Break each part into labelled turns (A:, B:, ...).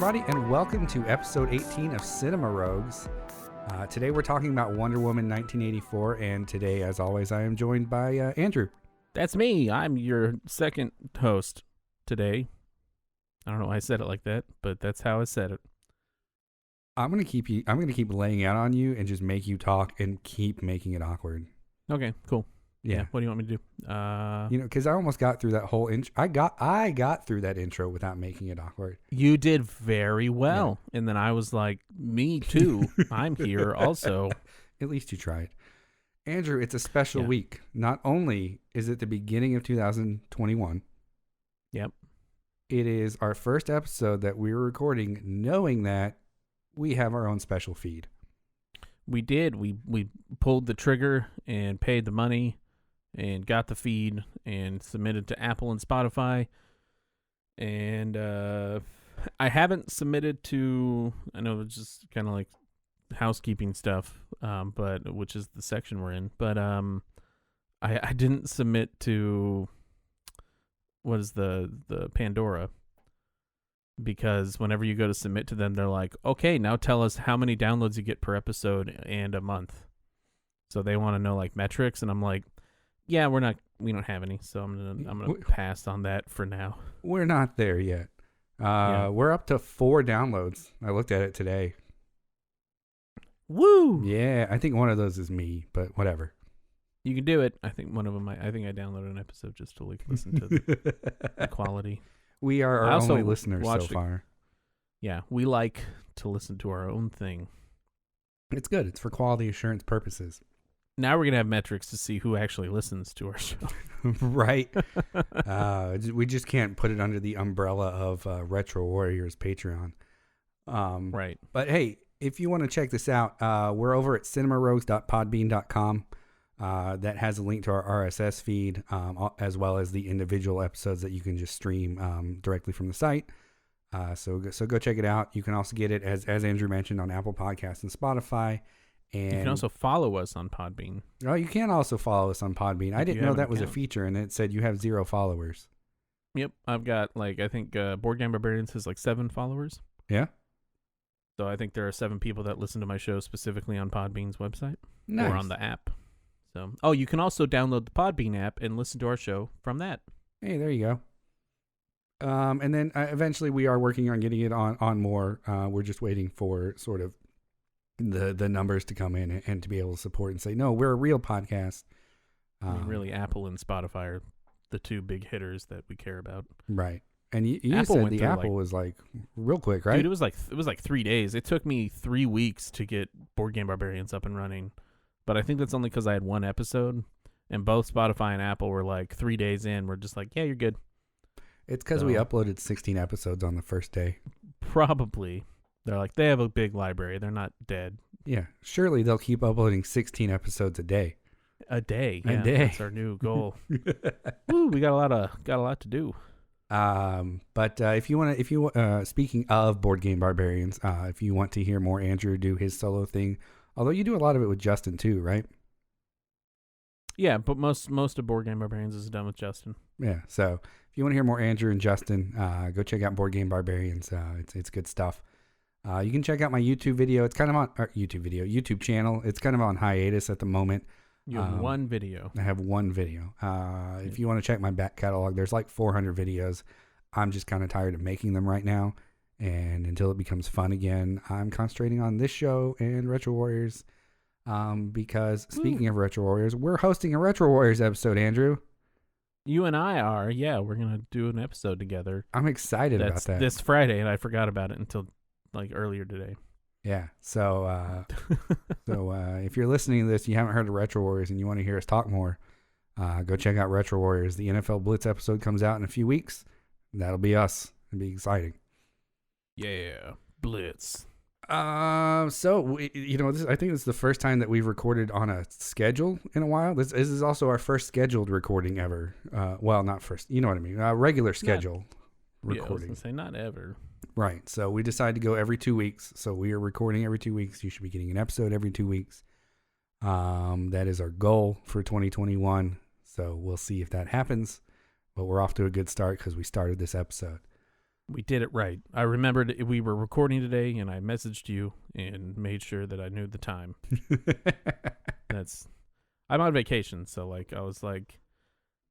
A: everybody, and welcome to episode 18 of Cinema Rogues. Today we're talking about Wonder Woman 1984, and today, as always, I am joined by Andrew.
B: That's me. I'm your second host today. I don't know why I said it like that, but that's how I said it.
A: I'm gonna keep laying out on you and just make you talk and keep making it awkward.
B: Okay, cool.
A: Yeah.
B: What do you want me to do?
A: Because I almost got through that whole intro. I got through that intro without making it awkward.
B: You did very well. Yeah. And then I was like, me too. I'm here also.
A: At least you tried. Andrew, it's a special week. Not only is it the beginning of 2021.
B: Yep.
A: It is our first episode that we're recording knowing that we have our own special feed.
B: We did. We pulled the trigger and paid the money and got the feed and submitted to Apple and Spotify. And I haven't submitted to, I know it's just kind of like housekeeping stuff, but which is the section we're in. But I didn't submit to, what is the Pandora, because whenever you go to submit to them, they're like, okay, now tell us how many downloads you get per episode and a month. So they want to know like metrics, and I'm like, yeah, we don't have any, so I'm gonna pass on that for now.
A: We're not there yet. We're up to 4 downloads. I looked at it today.
B: Woo!
A: Yeah, I think one of those is me, but whatever.
B: You can do it. I think one of them. I think I downloaded an episode just to like listen to the quality.
A: We are our only listeners so far.
B: Yeah, we like to listen to our own thing.
A: It's good. It's for quality assurance purposes.
B: Now we're going to have metrics to see who actually listens to our show.
A: Right. We just can't put it under the umbrella of Retro Warriors Patreon.
B: Right.
A: But hey, if you want to check this out, we're over at cinemarogues.podbean.com. That has a link to our RSS feed, as well as the individual episodes that you can just stream directly from the site. So go check it out. You can also get it, as Andrew mentioned, on Apple Podcasts and Spotify. And
B: you can also follow us on Podbean.
A: Oh, you can also follow us on Podbean. I didn't know that was a feature, and it said you have 0 followers.
B: Yep, I've got I think Board Game Barbarians has 7 followers.
A: Yeah.
B: So I think there are 7 people that listen to my show specifically on Podbean's website.
A: Nice.
B: Or on the app. So, you can also download the Podbean app and listen to our show from that.
A: Hey, there you go. And then eventually we are working on getting it on more. We're just waiting for sort of the numbers to come in and to be able to support and say, no, we're a real podcast.
B: Really, Apple and Spotify are the 2 big hitters that we care about.
A: Right. And you
B: Apple
A: said the Apple was real quick, right?
B: Dude, it was like 3 days. It took me 3 weeks to get Board Game Barbarians up and running. But I think that's only because I had 1 episode, and both Spotify and Apple were 3 days in. We're just like, yeah, you're good.
A: It's because we uploaded 16 episodes on the first day.
B: Probably. They're like, they have a big library. They're not dead.
A: Yeah. Surely they'll keep uploading 16 episodes a day.
B: A day. Yeah,
A: a day.
B: That's our new goal. Woo, we got a lot to do.
A: But speaking of Board Game Barbarians, if you want to hear more Andrew do his solo thing, although you do a lot of it with Justin too, right?
B: Yeah, but most of Board Game Barbarians is done with Justin.
A: Yeah, so if you want to hear more Andrew and Justin, go check out Board Game Barbarians. It's good stuff. You can check out my YouTube video. It's kind of on YouTube channel. It's kind of on hiatus at the moment.
B: You have 1 video.
A: I have 1 video. If you want to check my back catalog, there's 400 videos. I'm just kind of tired of making them right now. And until it becomes fun again, I'm concentrating on this show and Retro Warriors. Because speaking of Retro Warriors, we're hosting a Retro Warriors episode, Andrew.
B: You and I are. Yeah, we're going to do an episode together.
A: I'm excited about that.
B: This Friday, and I forgot about it until earlier today.
A: Yeah. So if you're listening to this, you haven't heard of Retro Warriors and you want to hear us talk more, go check out Retro Warriors. The NFL Blitz episode comes out in a few weeks. That'll be us. It'll be exciting.
B: Yeah, Blitz.
A: I think this is the first time that we've recorded on a schedule in a while. This is also our first scheduled recording ever. Well, not first. You know what I mean? Regular schedule recording.
B: Yeah, I was gonna say not ever.
A: Right. So we decided to go every 2 weeks. So we are recording every 2 weeks. You should be getting an episode every 2 weeks. That is our goal for 2021. So we'll see if that happens. But we're off to a good start because we started this episode.
B: We did it right. I remembered we were recording today, and I messaged you and made sure that I knew the time. I'm on vacation, so like I was like,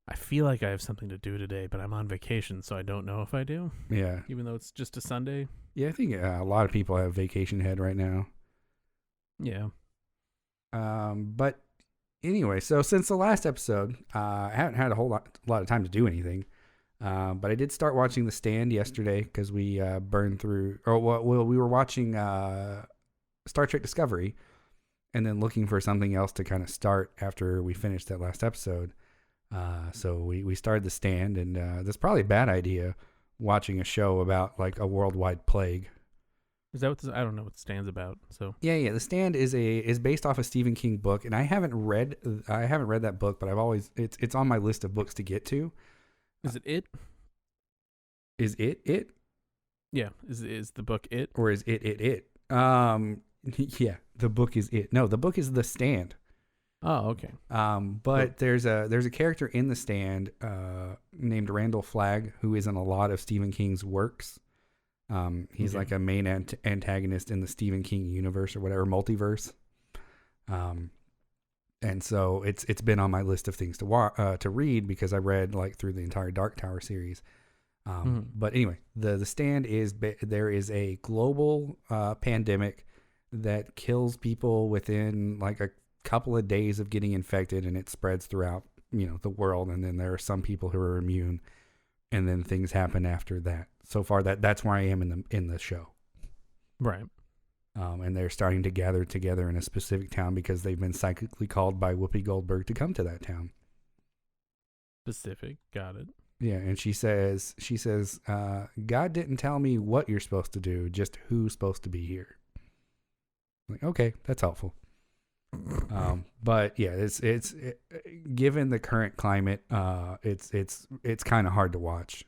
B: I feel like I have something to do today, but I'm on vacation, so I don't know if I do.
A: Yeah.
B: Even though it's just a Sunday.
A: Yeah, I think a lot of people have vacation head right now.
B: Yeah.
A: But anyway, so since the last episode, I haven't had a lot of time to do anything. But I did start watching The Stand yesterday because we burned through, we were watching Star Trek Discovery, and then looking for something else to kind of start after we finished that last episode. So we started The Stand, and that's probably a bad idea, watching a show about like a worldwide plague.
B: Is that what I don't know what The Stand's about. So
A: yeah. The Stand is based off a Stephen King book, and I haven't read that book, but it's on my list of books to get to.
B: Is it it?
A: Is it?
B: Yeah. Is the book it?
A: Or is it? Yeah, the book is it. No, the book is The Stand.
B: Oh, okay.
A: But there's a character in The Stand named Randall Flagg who is in a lot of Stephen King's works. He's like a main antagonist in the Stephen King universe or whatever, multiverse. And so it's been on my list of things to read because I read like through the entire Dark Tower series. But anyway, the Stand is there is a global pandemic that kills people within like a couple of days of getting infected, and it spreads throughout the world. And then there are some people who are immune, and then things happen after that. So far, that's where I am in the show.
B: Right.
A: And they're starting to gather together in a specific town because they've been psychically called by Whoopi Goldberg to come to that town.
B: Specific. Got it.
A: Yeah, and she says, God didn't tell me what you're supposed to do, just who's supposed to be here. Like, okay, that's helpful. But yeah, it's given the current climate, it's kind of hard to watch.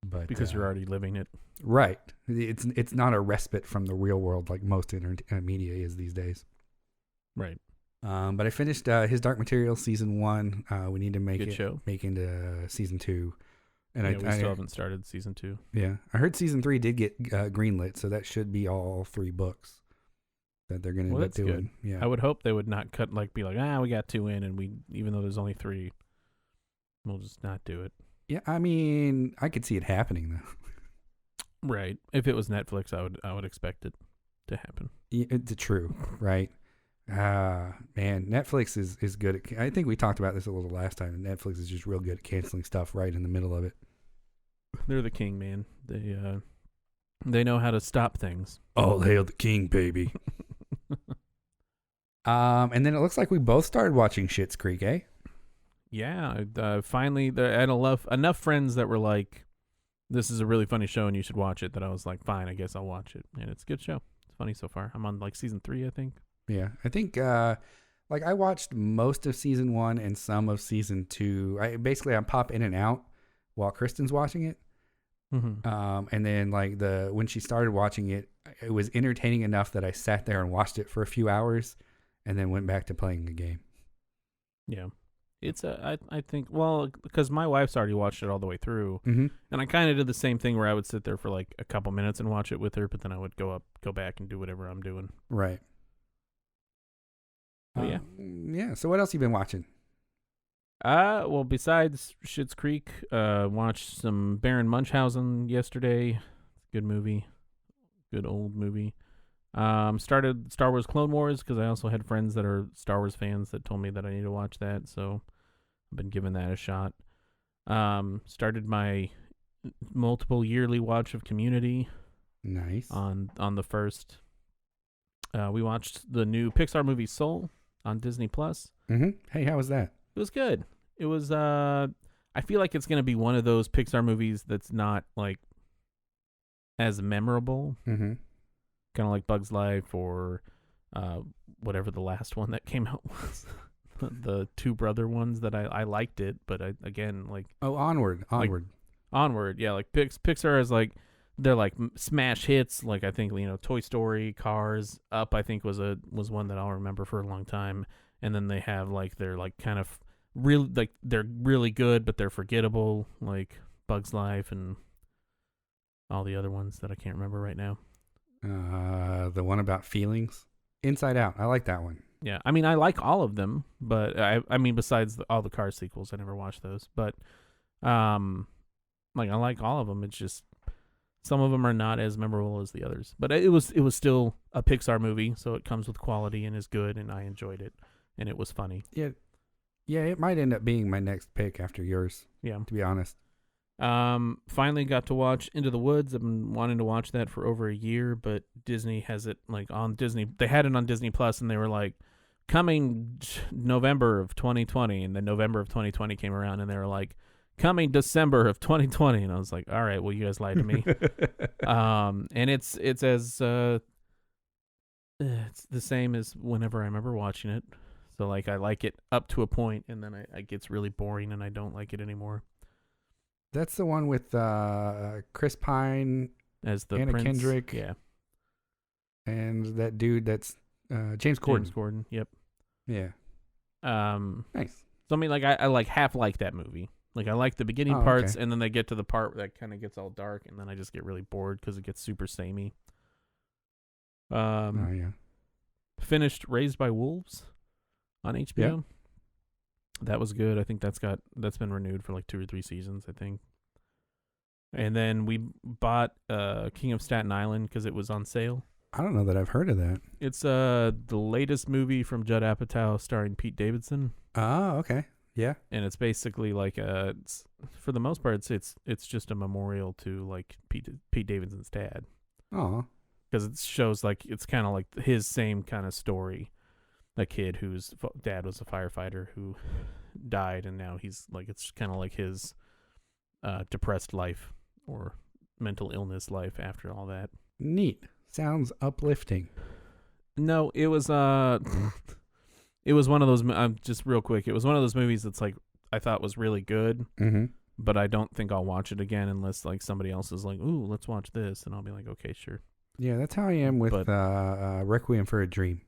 A: But
B: because you're already living it.
A: Right. It's not a respite from the real world like most media is these days.
B: Right.
A: But I finished His Dark Materials season 1. We need to make into season 2. And
B: we still haven't started season 2.
A: Yeah. I heard season 3 did get greenlit, so that should be all 3 books that they're going to end up doing.
B: Good.
A: Yeah.
B: I would hope they would not be like, we got 2 in, and even though there's only 3, we'll just not do it.
A: Yeah, I mean, I could see it happening though.
B: Right. If it was Netflix, I would expect it to happen.
A: Yeah, it's true, right? Man, Netflix is good at, I think we talked about this a little last time. Netflix is just real good at canceling stuff right in the middle of it.
B: They're the king, man. They know how to stop things.
A: Oh, hail the king, baby. And then it looks like we both started watching Schitt's Creek, eh?
B: Yeah, finally, I had enough friends that were like, this is a really funny show and you should watch it, that I was like, fine, I guess I'll watch it. And it's a good show. It's funny so far. I'm on like season 3, I think.
A: Yeah, I think I watched most of season 1 and some of season 2. I pop in and out while Kristen's watching it.
B: Mm-hmm.
A: And then when she started watching it, it was entertaining enough that I sat there and watched it for a few hours and then went back to playing the game.
B: Yeah. It's I think, well, because my wife's already watched it all the way through,
A: mm-hmm.
B: and I kind of did the same thing where I would sit there for like a couple minutes and watch it with her, but then I would go back and do whatever I'm doing.
A: Right.
B: Yeah.
A: Yeah. So what else you been watching?
B: Well, besides Schitt's Creek, watched some Baron Munchausen yesterday. Good movie. Good old movie. Started Star Wars Clone Wars because I also had friends that are Star Wars fans that told me that I need to watch that, so I've been giving that a shot. Started my multiple yearly watch of Community.
A: Nice.
B: On the first. We watched the new Pixar movie Soul on Disney Plus.
A: Mm-hmm. Hey, how was that?
B: It was good. It was I feel like it's gonna be one of those Pixar movies that's not like as memorable.
A: Mm-hmm.
B: Kind of like Bug's Life or whatever the last one that came out was. The two brother ones that I liked it, but
A: Onward.
B: Yeah, like Pixar is like, they're like smash hits, like I think Toy Story, Cars, Up I think was one that I'll remember for a long time, and then they have like they're like kind of really like they're really good but they're forgettable, like Bug's Life and all the other ones that I can't remember right now.
A: The one about feelings, Inside Out. I like that one.
B: Yeah, I mean, I like all of them, but I mean, besides all the Cars sequels, I never watched those. But, like I like all of them. It's just some of them are not as memorable as the others. But it was still a Pixar movie, so it comes with quality and is good, and I enjoyed it, and it was funny.
A: Yeah, it might end up being my next pick after yours.
B: Yeah,
A: to be honest.
B: Finally got to watch Into the Woods. I've been wanting to watch that for over a year, but Disney has it like on Disney. They had it on Disney Plus, and they were like, coming November of 2020, and then November of 2020 came around, and they were like, coming December of 2020, and I was like, all right, well, you guys lied to me. And it's as it's the same as whenever I remember watching it. So like I like it up to a point, and then it gets really boring, and I don't like it anymore.
A: That's the one with Chris Pine
B: As the
A: Anna
B: Prince,
A: Kendrick.
B: yeah,
A: and that dude that's James Corden.
B: James Corden, yep.
A: Yeah. Nice.
B: So I mean, like I like half like that movie. Like I like the beginning parts, and then they get to the part that kind of gets all dark, and then I just get really bored because it gets super samey.
A: Yeah.
B: Finished Raised by Wolves on HBO.
A: Yeah.
B: That was good. I think that's been renewed for like 2 or 3 seasons, I think. And then we bought King of Staten Island because it was on sale.
A: I don't know that I've heard of that.
B: It's the latest movie from Judd Apatow starring Pete Davidson.
A: Oh, okay. Yeah.
B: And it's basically like it's, for the most part, it's just a memorial to like Pete Davidson's dad.
A: Oh.
B: Because it shows like it's kind of like his same kind of story. A kid whose dad was a firefighter who died, and now he's like, it's kind of like his depressed life or mental illness life after all that.
A: Neat. Sounds uplifting.
B: No, it was it was one of those. Just real quick, it was one of those movies that's like I thought was really good, but I don't think I'll watch it again unless like somebody else is like, "Ooh, let's watch this," and I'll be like, "Okay, sure."
A: Yeah, that's how I am with Requiem for a Dream.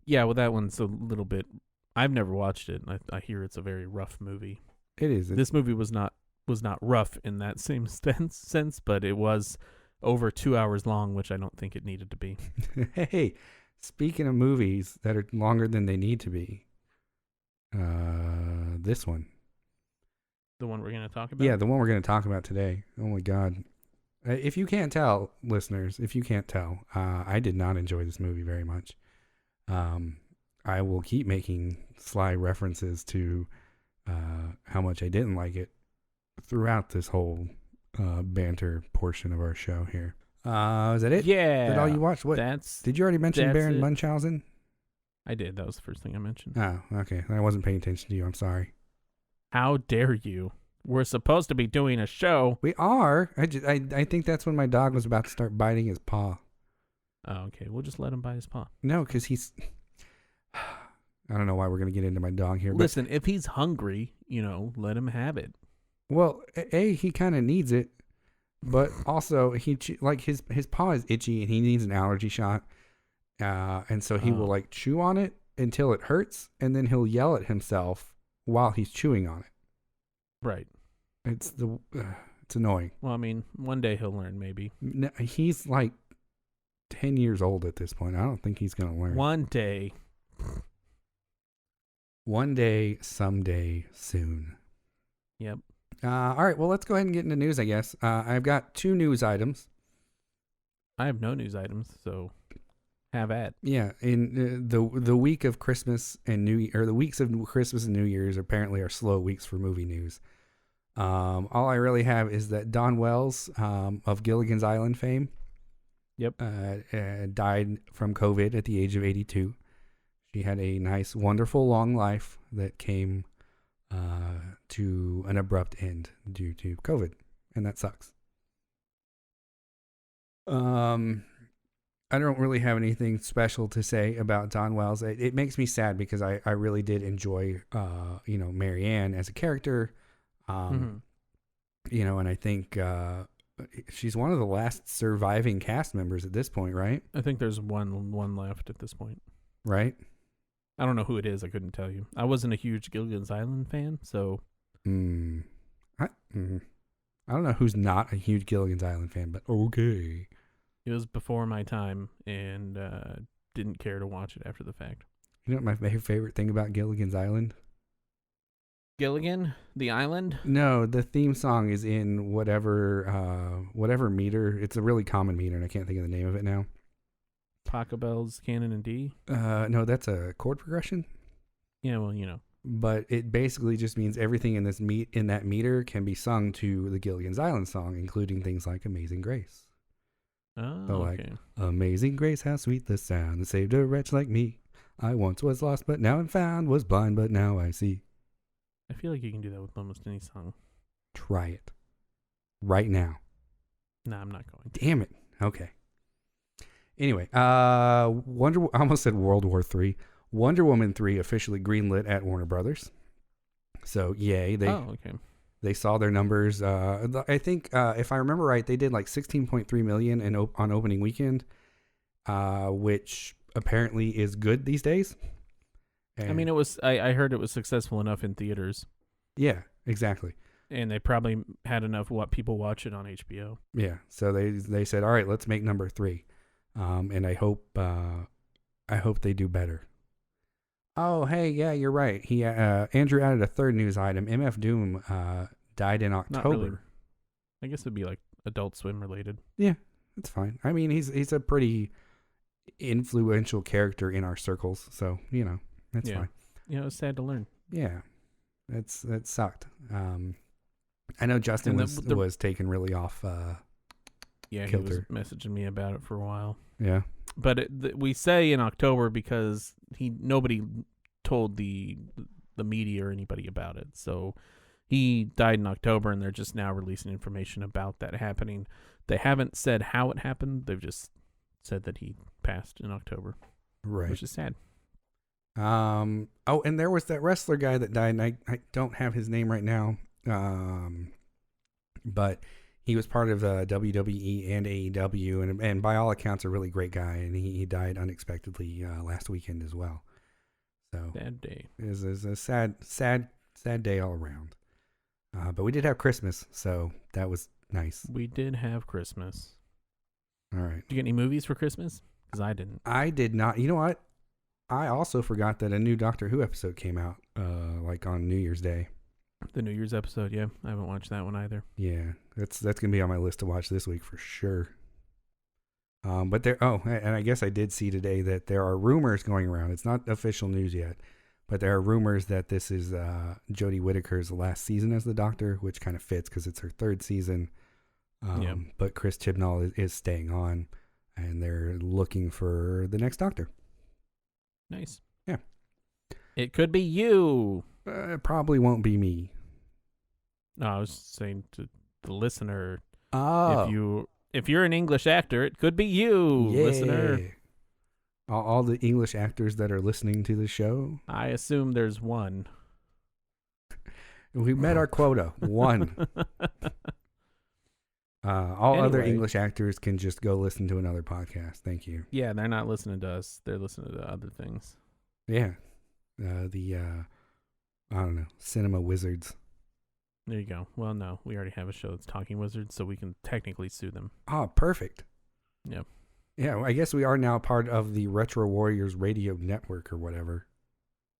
B: Yeah, well, that one's a little bit. I've never watched it. I hear it's a very rough movie.
A: It is.
B: This movie was not rough in that same sense, but it was over 2 hours long, which I don't think it needed to be.
A: Hey, speaking of movies that are longer than they need to be, this one.
B: The one we're going to talk about?
A: Yeah, the one we're going to talk about today. Oh my God. If you can't tell, listeners, I did not enjoy this movie very much. I will keep making sly references to how much I didn't like it throughout this whole banter portion of our show here. Is that it?
B: Yeah.
A: Is that all you watched? What? Did you already mention Baron Munchausen?
B: I did. That was the first thing I mentioned.
A: Oh, okay. I wasn't paying attention to you. I'm sorry.
B: How dare you? We're supposed to be doing a show.
A: We are. I think that's when my dog was about to start biting his paw.
B: Oh, okay. We'll just let him bite his paw.
A: No, because he's... I don't know why we're going to get into my dog here.
B: Listen, if he's hungry, let him have it.
A: Well, he kind of needs it, but also his paw is itchy and he needs an allergy shot. And so he will like chew on it until it hurts, and then he'll yell at himself while he's chewing on it.
B: Right.
A: It's annoying.
B: Well, I mean, one day he'll learn, maybe.
A: No, he's like 10 years old at this point. I don't think he's going to learn.
B: One day.
A: One day, someday, soon.
B: Yep.
A: All right. Well, let's go ahead and get into news, I guess. I've got 2 news items.
B: I have no news items, so have at.
A: Yeah. In the week of Christmas and the weeks of Christmas and New Year's apparently are slow weeks for movie news. All I really have is that Dawn Wells of Gilligan's Island fame.
B: Yep.
A: Died from COVID at the age of 82. She had a nice, wonderful, long life that came to an abrupt end due to COVID, and that sucks. I don't really have anything special to say about Dawn Wells. It makes me sad because I really did enjoy, Marianne as a character, and I think she's one of the last surviving cast members at this point, right?
B: I think there's one left at this point.
A: Right?
B: I don't know who it is. I couldn't tell you. I wasn't a huge Gilligan's Island fan, so.
A: I don't know who's not a huge Gilligan's Island fan, but okay.
B: It was before my time, and didn't care to watch it after the fact.
A: You know what my favorite thing about Gilligan's Island?
B: Gilligan, the island?
A: No, the theme song is in whatever meter. It's a really common meter, and I can't think of the name of it now.
B: Pachelbel's Canon in D?
A: No, that's a chord progression.
B: Yeah, well, you know.
A: But it basically just means everything in that meter can be sung to the Gilligan's Island song, including things like Amazing Grace.
B: Oh,
A: So
B: okay.
A: Amazing Grace, how sweet the sound that saved a wretch like me. I once was lost, but now I'm found, was blind, but now I see.
B: I feel like you can do that with almost any song.
A: Try it. Right now.
B: Nah, I'm not going to.
A: Damn it. Okay. Anyway, I almost said World War III. Wonder Woman 3 officially greenlit at Warner Brothers. So, yay. They saw their numbers. I think, if I remember right, they did like $16.3 million on opening weekend, which apparently is good these days. And
B: I mean, it was. I heard it was successful enough in theaters.
A: Yeah, exactly.
B: And they probably had enough people watch it on HBO.
A: Yeah, so they said, all right, let's make number 3, and I hope they do better. Oh, hey, yeah, you're right. Andrew added a third news item. MF Doom died in October.
B: Not really. I guess it'd be like Adult Swim related.
A: Yeah, that's fine. I mean, he's a pretty influential character in our circles, so that's fine.
B: Yeah, it was sad to learn.
A: Yeah, that sucked. I know Justin was taken really off.
B: Yeah,
A: kilter.
B: He was messaging me about it for a while.
A: Yeah.
B: But we say in October because nobody told the media or anybody about it. So he died in October, and they're just now releasing information about that happening. They haven't said how it happened. They've just said that he passed in October,
A: right?
B: Which is sad.
A: Oh, and there was that wrestler guy that died, and I don't have his name right now. But he was part of WWE and AEW, and by all accounts, a really great guy. And he died unexpectedly last weekend as well. So
B: sad day.
A: It was a sad day all around. But we did have Christmas, so that was nice.
B: We did have Christmas.
A: All right.
B: Did you get any movies for Christmas? Because I didn't.
A: I did not. You know what? I also forgot that a new Doctor Who episode came out, like on New Year's Day.
B: The New Year's episode, yeah. I haven't watched that one either.
A: Yeah, that's gonna be on my list to watch this week for sure. But and I guess I did see today that there are rumors going around. It's not official news yet, but there are rumors that this is Jodie Whittaker's last season as the Doctor, which kind of fits because it's her third season. But Chris Chibnall is staying on, and they're looking for the next Doctor.
B: Nice.
A: Yeah.
B: It could be you.
A: It probably won't be me.
B: No, I was saying to the listener.
A: Oh.
B: If you're an English actor, it could be you, listener.
A: All the English actors that are listening to the show.
B: I assume there's one.
A: We met our quota. One. Other English actors can just go listen to another podcast. Thank you.
B: Yeah, they're not listening to us. They're listening to other things.
A: Yeah. I don't know, Cinema Wizards.
B: There you go. Well, no, we already have a show that's Talking Wizards, so we can technically sue them.
A: Oh, perfect.
B: Yep.
A: Yeah, well, I guess we are now part of the Retro Warriors radio network or whatever.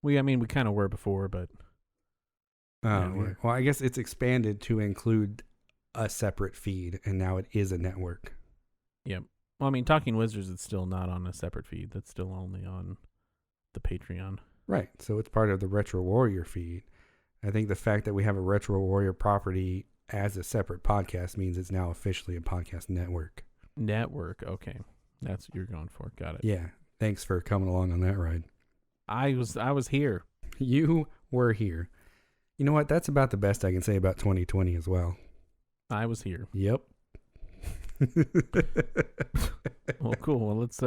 B: We kind of were before, but...
A: Yeah. Well, I guess it's expanded to include a separate feed, and now it is a network.
B: Yep. Well, Talking Wizards is still not on a separate feed. That's still only on the Patreon.
A: Right. So it's part of the Retro Warrior feed. I think the fact that we have a Retro Warrior property as a separate podcast means it's now officially a podcast network.
B: Network. Okay. That's what you're going for. Got it.
A: Yeah. Thanks for coming along on that ride.
B: I was here.
A: You were here. You know what? That's about the best I can say about 2020 as well.
B: I was here.
A: Yep.
B: Well, cool. Well, let's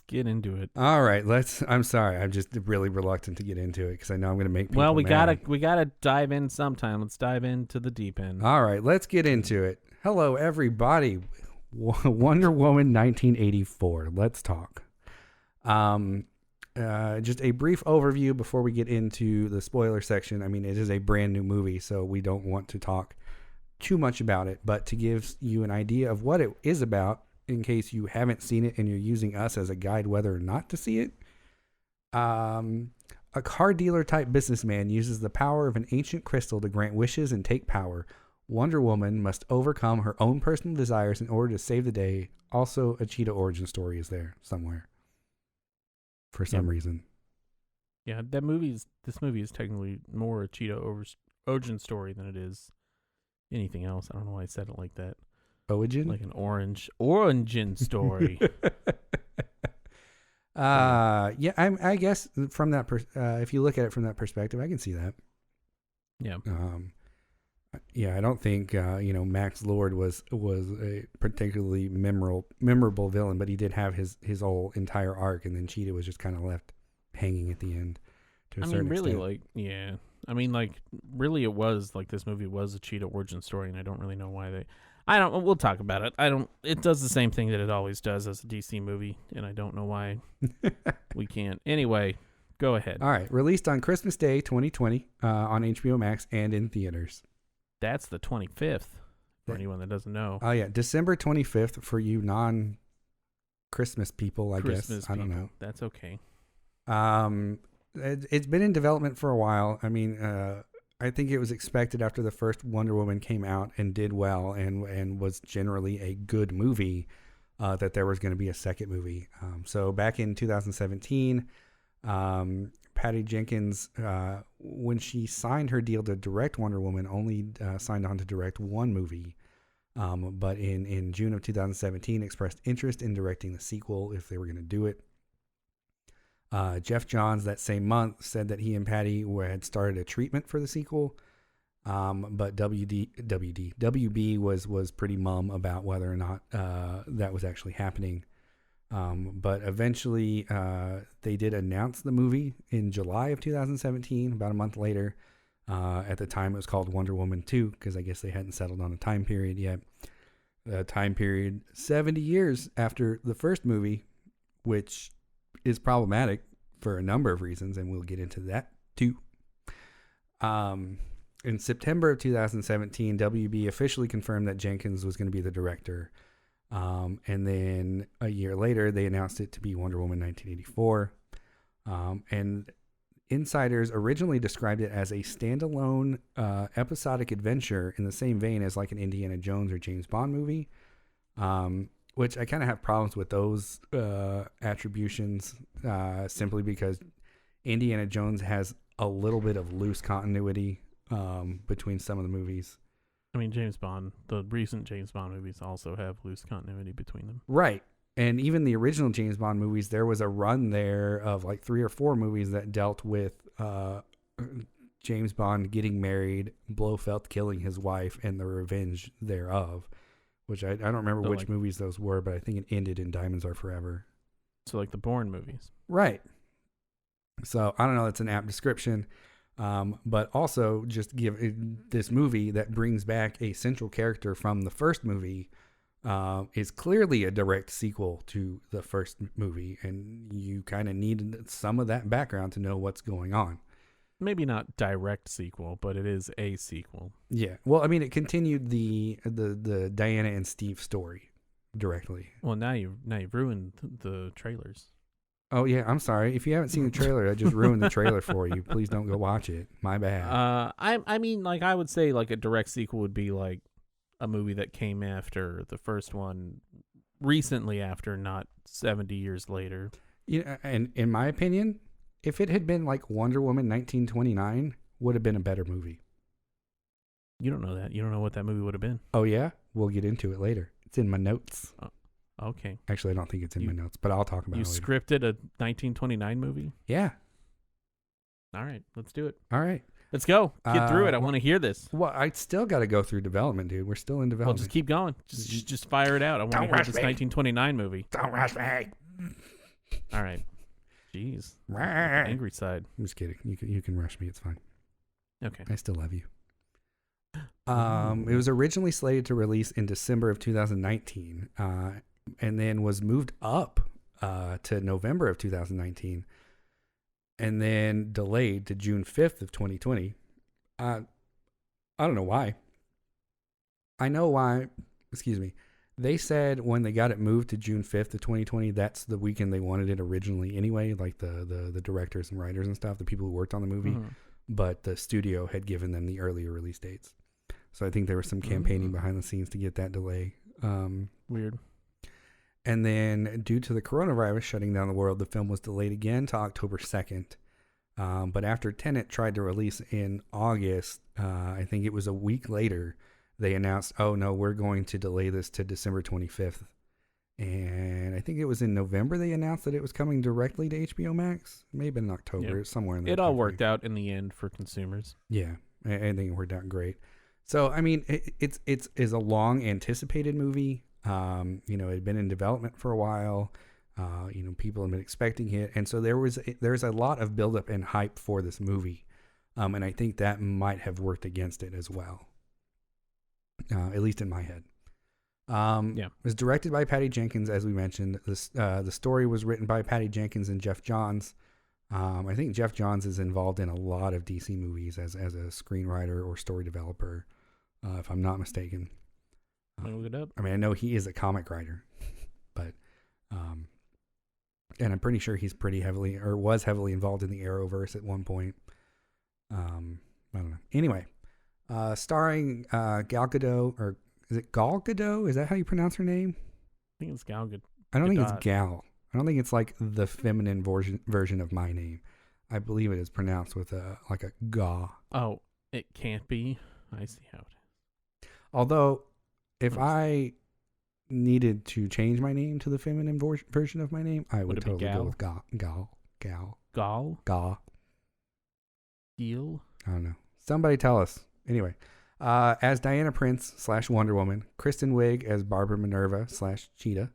B: get into it.
A: All right, I'm sorry. I'm just really reluctant to get into it because I know I'm going to make people
B: mad. we gotta dive in sometime. Let's dive into the deep end.
A: All right, let's get into it. Hello, everybody. Wonder Woman 1984. Let's talk. Just a brief overview before we get into the spoiler section. It is a brand new movie, so we don't want to talk too much about it, but to give you an idea of what it is about, in case you haven't seen it and you're using us as a guide whether or not to see it. A car dealer type businessman uses the power of an ancient crystal to grant wishes and take power. Wonder Woman must overcome her own personal desires in order to save the day. Also, a cheetah origin story is there somewhere for some reason.
B: Yeah, this movie is technically more a cheetah origin story than it is anything else. I don't know why I said it like that.
A: Origin?
B: Like an origin story.
A: I guess from that if you look at it from that perspective, I can see that.
B: Yeah.
A: I don't think Max Lord was a particularly memorable villain, but he did have his whole entire arc, and then Cheetah was just kind of left hanging at the end to a certain extent.
B: Really, it was like this movie was a cheetah origin story, and I don't really know why we'll talk about it. It does the same thing that it always does as a DC movie, and I don't know why we can't. Anyway, go ahead.
A: All right. Released on Christmas Day, 2020, on HBO Max and in theaters.
B: That's the 25th, for anyone that doesn't know.
A: Oh, yeah. December 25th for you non-Christmas people, I guess. I don't know.
B: That's okay.
A: It's been in development for a while. I mean, I think it was expected after the first Wonder Woman came out and did well and was generally a good movie, that there was going to be a second movie. So back in 2017, Patty Jenkins, when she signed her deal to direct Wonder Woman, only signed on to direct one movie. But in June of 2017, expressed interest in directing the sequel if they were going to do it. Jeff Johns that same month said that he and Patty had started a treatment for the sequel, but WB was pretty mum about whether or not that was actually happening. But eventually they did announce the movie in July of 2017, about a month later. At the time, it was called Wonder Woman 2, because I guess they hadn't settled on a time period yet. The time period 70 years after the first movie, which is problematic for a number of reasons, and we'll get into that too. In September of 2017, WB officially confirmed that Jenkins was going to be the director. And then a year later, they announced it to be Wonder Woman 1984. And insiders originally described it as a standalone episodic adventure in the same vein as like an Indiana Jones or James Bond movie. Which I kind of have problems with those attributions, simply because Indiana Jones has a little bit of loose continuity between some of the movies.
B: I mean, the recent James Bond movies also have loose continuity between them.
A: Right. And even the original James Bond movies, there was a run there of like 3 or 4 movies that dealt with James Bond getting married, Blofeld killing his wife, and the revenge thereof. Which I don't remember which movies those were, but I think it ended in Diamonds Are Forever.
B: So like the Bourne movies.
A: Right. So I don't know. It's an apt description. But also just give this movie that brings back a central character from the first movie is clearly a direct sequel to the first movie. And you kind of need some of that background to know what's going on.
B: Maybe not direct sequel, but it is a sequel.
A: Yeah. Well, I mean, it continued the Diana and Steve story directly.
B: Well, now you've ruined the trailers.
A: Oh yeah, I'm sorry. If you haven't seen the trailer, I just ruined the trailer for you. Please don't go watch it. My bad.
B: I mean, like I would say, like a direct sequel would be like a movie that came after the first one, recently after, not 70 years later.
A: Yeah, and in my opinion, if it had been like Wonder Woman 1929, would have been a better movie.
B: You don't know that. You don't know what that movie would have been.
A: Oh, yeah? We'll get into it later. It's in my notes.
B: Oh, okay.
A: Actually, I don't think it's in my notes, but I'll talk about it later.
B: You scripted a 1929 movie?
A: Yeah.
B: All right. Let's do it.
A: All right.
B: Let's go. Get through it. I want to hear this.
A: Well, I still got to go through development, dude. We're still in development.
B: Well, just keep going. Just fire it out. I want to hear this 1929 movie.
A: Don't rush me.
B: All right. Jeez. Angry side.
A: I'm just kidding. You can rush me. It's fine.
B: Okay.
A: I still love you. It was originally slated to release in December of 2019, and then was moved up to November of 2019, and then delayed to June 5th of 2020. I don't know why. I know why. Excuse me. They said when they got it moved to June 5th of 2020, that's the weekend they wanted it originally anyway, like the directors and writers and stuff, the people who worked on the movie.
B: Mhm.
A: But the studio had given them the earlier release dates. So I think there was some campaigning behind the scenes to get that delay.
B: Weird.
A: And then due to the coronavirus shutting down the world, the film was delayed again to October 2nd. But after Tenet tried to release in August, I think it was a week later, they announced, oh no, we're going to delay this to December 25th. And I think it was in November they announced that it was coming directly to HBO Max. It may have been in October,
B: Yeah.
A: somewhere in there.
B: It all worked out in the end for consumers.
A: Yeah, I think it worked out great. So, I mean, it's a long anticipated movie. It had been in development for a while. People had been expecting it. And so there's a lot of buildup and hype for this movie. And I think that might have worked against it as well. At least in my head. It was directed by Patty Jenkins, as we mentioned. The story was written by Patty Jenkins and Jeff Johns. I think Jeff Johns is involved in a lot of DC movies as a screenwriter or story developer, if I'm not mistaken.
B: Look it up.
A: I mean, I know he is a comic writer, but and I'm pretty sure he's was heavily involved in the Arrowverse at one point. I don't know. Anyway, starring Gal Gadot, or is it Gal Gadot? Is that how you pronounce her name?
B: I think it's Gal Gadot.
A: I don't think it's Gal. I don't think it's like the feminine version of my name. I believe it is pronounced with a ga.
B: Oh, it can't be. I see how it is.
A: Although, if I needed to change my name to the feminine version of my name, I would totally go with Gal.
B: Gal?
A: Ga.
B: Gil?
A: I don't know. Somebody tell us. Anyway, as Diana Prince / Wonder Woman, Kristen Wiig as Barbara Minerva / Cheetah,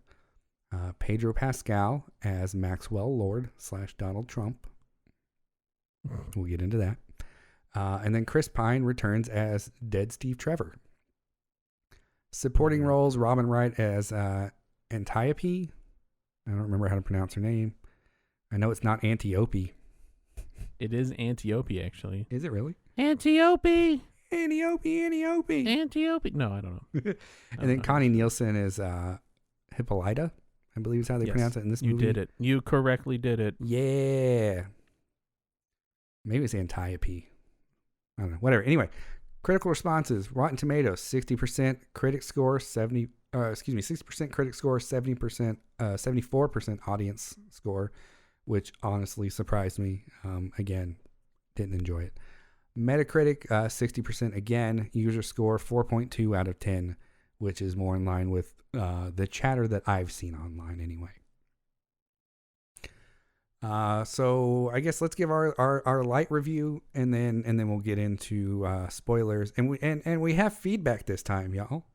A: Pedro Pascal as Maxwell Lord / Donald Trump. We'll get into that. And then Chris Pine returns as Dead Steve Trevor. Supporting roles, Robin Wright as Antiope. I don't remember how to pronounce her name. I know it's not Antiope.
B: It is Antiope, actually.
A: Is it really?
B: Antiope!
A: Antiope.
B: No, I don't know.
A: And then Connie Nielsen is Hippolyta, I believe is how they pronounce it in this movie.
B: You did it. You correctly did it.
A: Yeah. Maybe it's Antiope. I don't know. Whatever. Anyway, critical responses. Rotten Tomatoes, 60% critic score, 60% critic score, 74% audience score, which honestly surprised me. Again, didn't enjoy it. Metacritic, 60% again. User score, 4.2 out of 10, which is more in line with the chatter that I've seen online anyway. So I guess let's give our light review and then we'll get into spoilers. And we have feedback this time, y'all.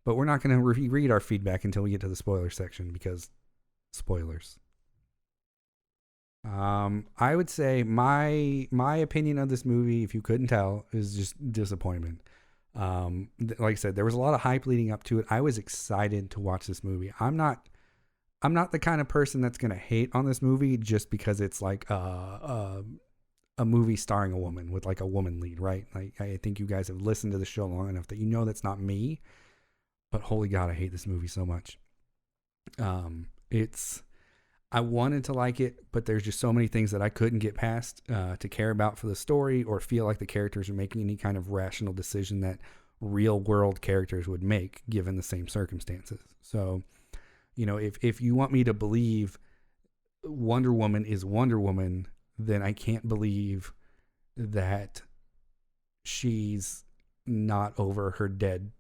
A: But we're not going to read our feedback until we get to the spoiler section because spoilers. I would say my opinion of this movie, if you couldn't tell, is just disappointment. Like I said, there was a lot of hype leading up to it. I was excited to watch this movie. I'm not the kind of person that's going to hate on this movie just because it's like a movie starring a woman with like a woman lead, right? Like I think you guys have listened to the show long enough that you know that's not me. But holy God, I hate this movie so much. I wanted to like it, but there's just so many things that I couldn't get past to care about for the story or feel like the characters are making any kind of rational decision that real world characters would make given the same circumstances. So, if you want me to believe Wonder Woman is Wonder Woman, then I can't believe that she's not over her dead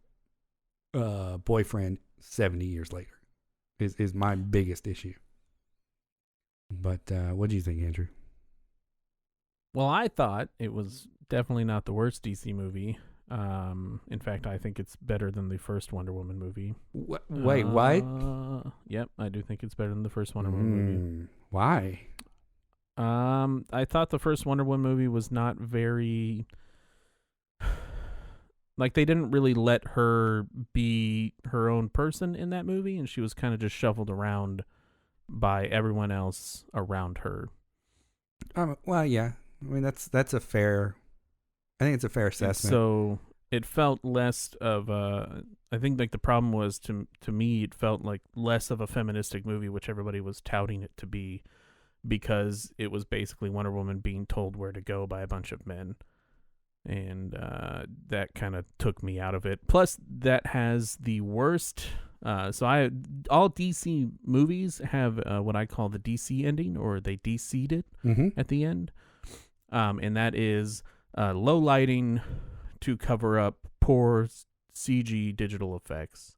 A: boyfriend 70 years later is my biggest issue. But what do you think, Andrew?
B: Well, I thought it was definitely not the worst DC movie. In fact, I think it's better than the first Wonder Woman movie.
A: Wait, what?
B: Yep, I do think it's better than the first Wonder Woman movie.
A: Why?
B: I thought the first Wonder Woman movie was not very... Like, they didn't really let her be her own person in that movie, and she was kind of just shuffled around by everyone else around her.
A: Well, yeah. I mean, that's a fair... I think it's a fair assessment.
B: So it felt less of a. I think like the problem was to me it felt like less of a feministic movie, which everybody was touting it to be, because it was basically Wonder Woman being told where to go by a bunch of men, and that kind of took me out of it. Plus, that has the worst. All DC movies have what I call the DC ending, or they DC'd it at the end, and that is low lighting to cover up poor CG digital effects.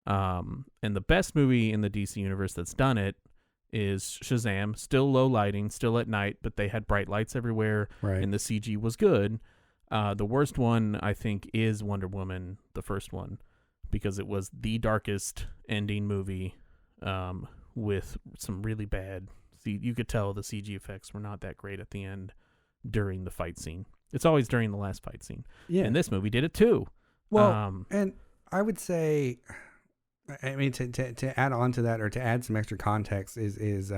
B: And the best movie in the DC universe that's done it is Shazam. Still low lighting, still at night, but they had bright lights everywhere,
A: Right.
B: and the CG was good. The worst one, I think, is Wonder Woman, the first one, because it was the darkest ending movie with some really bad. You could tell the CG effects were not that great at the end during the fight scene. It's always during the last fight scene.
A: Yeah.
B: And this movie did it too.
A: Well, and I would say, I mean, to add on to that, or to add some extra context, is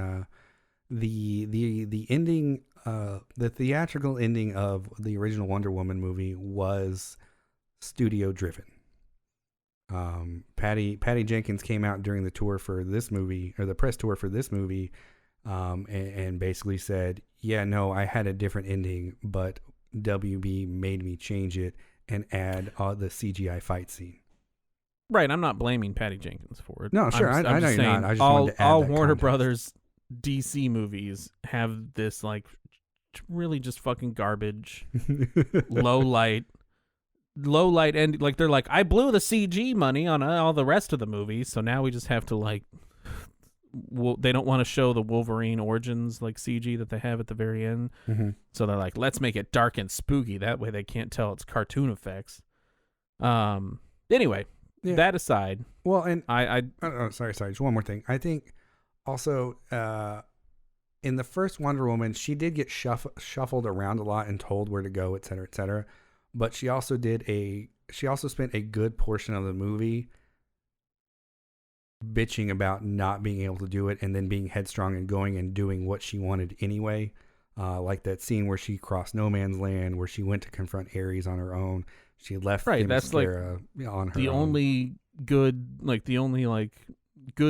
A: the ending, the theatrical ending of the original Wonder Woman movie was studio driven. Patty Jenkins came out during the tour for this movie, or the press tour for this movie, and basically said, yeah, no, I had a different ending, but WB made me change it and add the CGI fight scene.
B: Right, I'm not blaming Patty Jenkins for it.
A: No, sure, I know you're not. I just
B: all
A: wanted to add that
B: Warner
A: context.
B: Brothers DC movies have this like really just fucking garbage, low light, and like they're like, I blew the CG money on all the rest of the movies, so now we just have to like. They don't want to show the Wolverine origins like CG that they have at the very end, so they're like, let's make it dark and spooky. That way they can't tell it's cartoon effects. Anyway, that aside,
A: well, and
B: I
A: sorry, just one more thing. I think also in the first Wonder Woman, she did get shuffled around a lot and told where to go, et cetera, et cetera. But she also spent a good portion of the movie bitching about not being able to do it, and then being headstrong and going and doing what she wanted anyway. Like that scene where she crossed no man's land, where she went to confront Ares on her own. She left
B: that's like
A: on her
B: the
A: own.
B: only good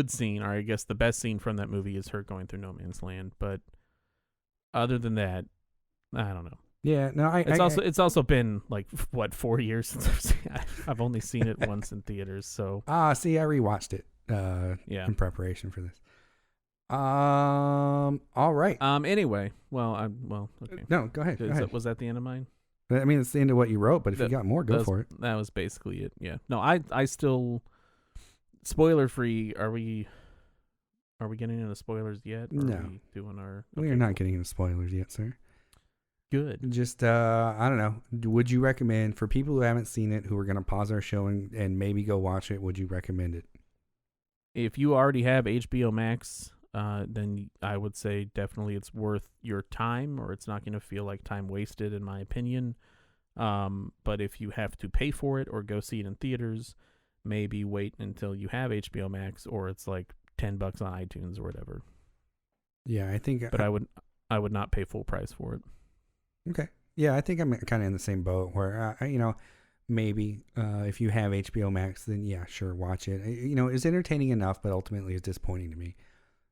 B: scene, or I guess the best scene from that movie, is her going through no man's land. But other than that, I don't know.
A: Yeah, no,
B: It's also been like what 4 years since I've only seen it once in theaters. So
A: see, I rewatched it. In preparation for this. All right.
B: Anyway, okay.
A: No, go ahead.
B: Was that the end of mine?
A: I mean, it's the end of what you wrote, but if you got more, go for it.
B: That was basically it. Yeah. No, I still spoiler free. Are we getting into spoilers yet? Or
A: No.
B: Are we doing our?
A: We are not getting into spoilers yet, sir.
B: Good.
A: Just I don't know. Would you recommend, for people who haven't seen it, who are going to pause our show and maybe go watch it? Would you recommend it?
B: If you already have HBO Max, then I would say definitely it's worth your time, or it's not going to feel like time wasted, in my opinion. But if you have to pay for it or go see it in theaters, maybe wait until you have HBO Max, or it's like $10 on iTunes or whatever.
A: Yeah, I think.
B: But I would not pay full price for it.
A: Okay. Yeah, I think I'm kind of in the same boat where maybe if you have HBO Max, then yeah, sure, watch it. It's entertaining enough, but ultimately it's disappointing to me.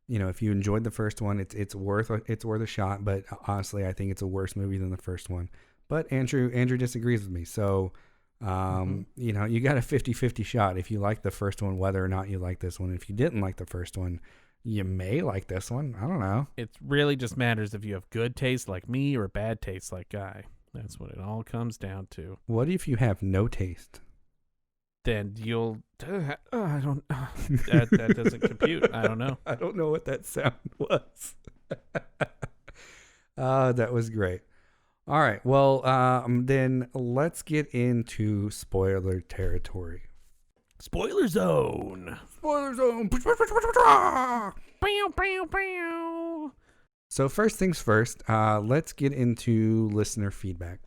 A: If you enjoyed the first one, it's worth a shot. But honestly, I think it's a worse movie than the first one. But Andrew disagrees with me. So, you got a 50-50 shot if you like the first one, whether or not you like this one. If you didn't like the first one, you may like this one. I don't know.
B: It really just matters if you have good taste like me or bad taste like Guy. That's what it all comes down to.
A: What if you have no taste?
B: Then you'll. I don't. That doesn't compute. I don't know.
A: I don't know what that sound was. That was great. All right. Well, then let's get into spoiler territory.
B: Spoiler zone.
A: Spoiler zone.
B: Bow, bow, bow.
A: So first things first, let's get into listener feedback.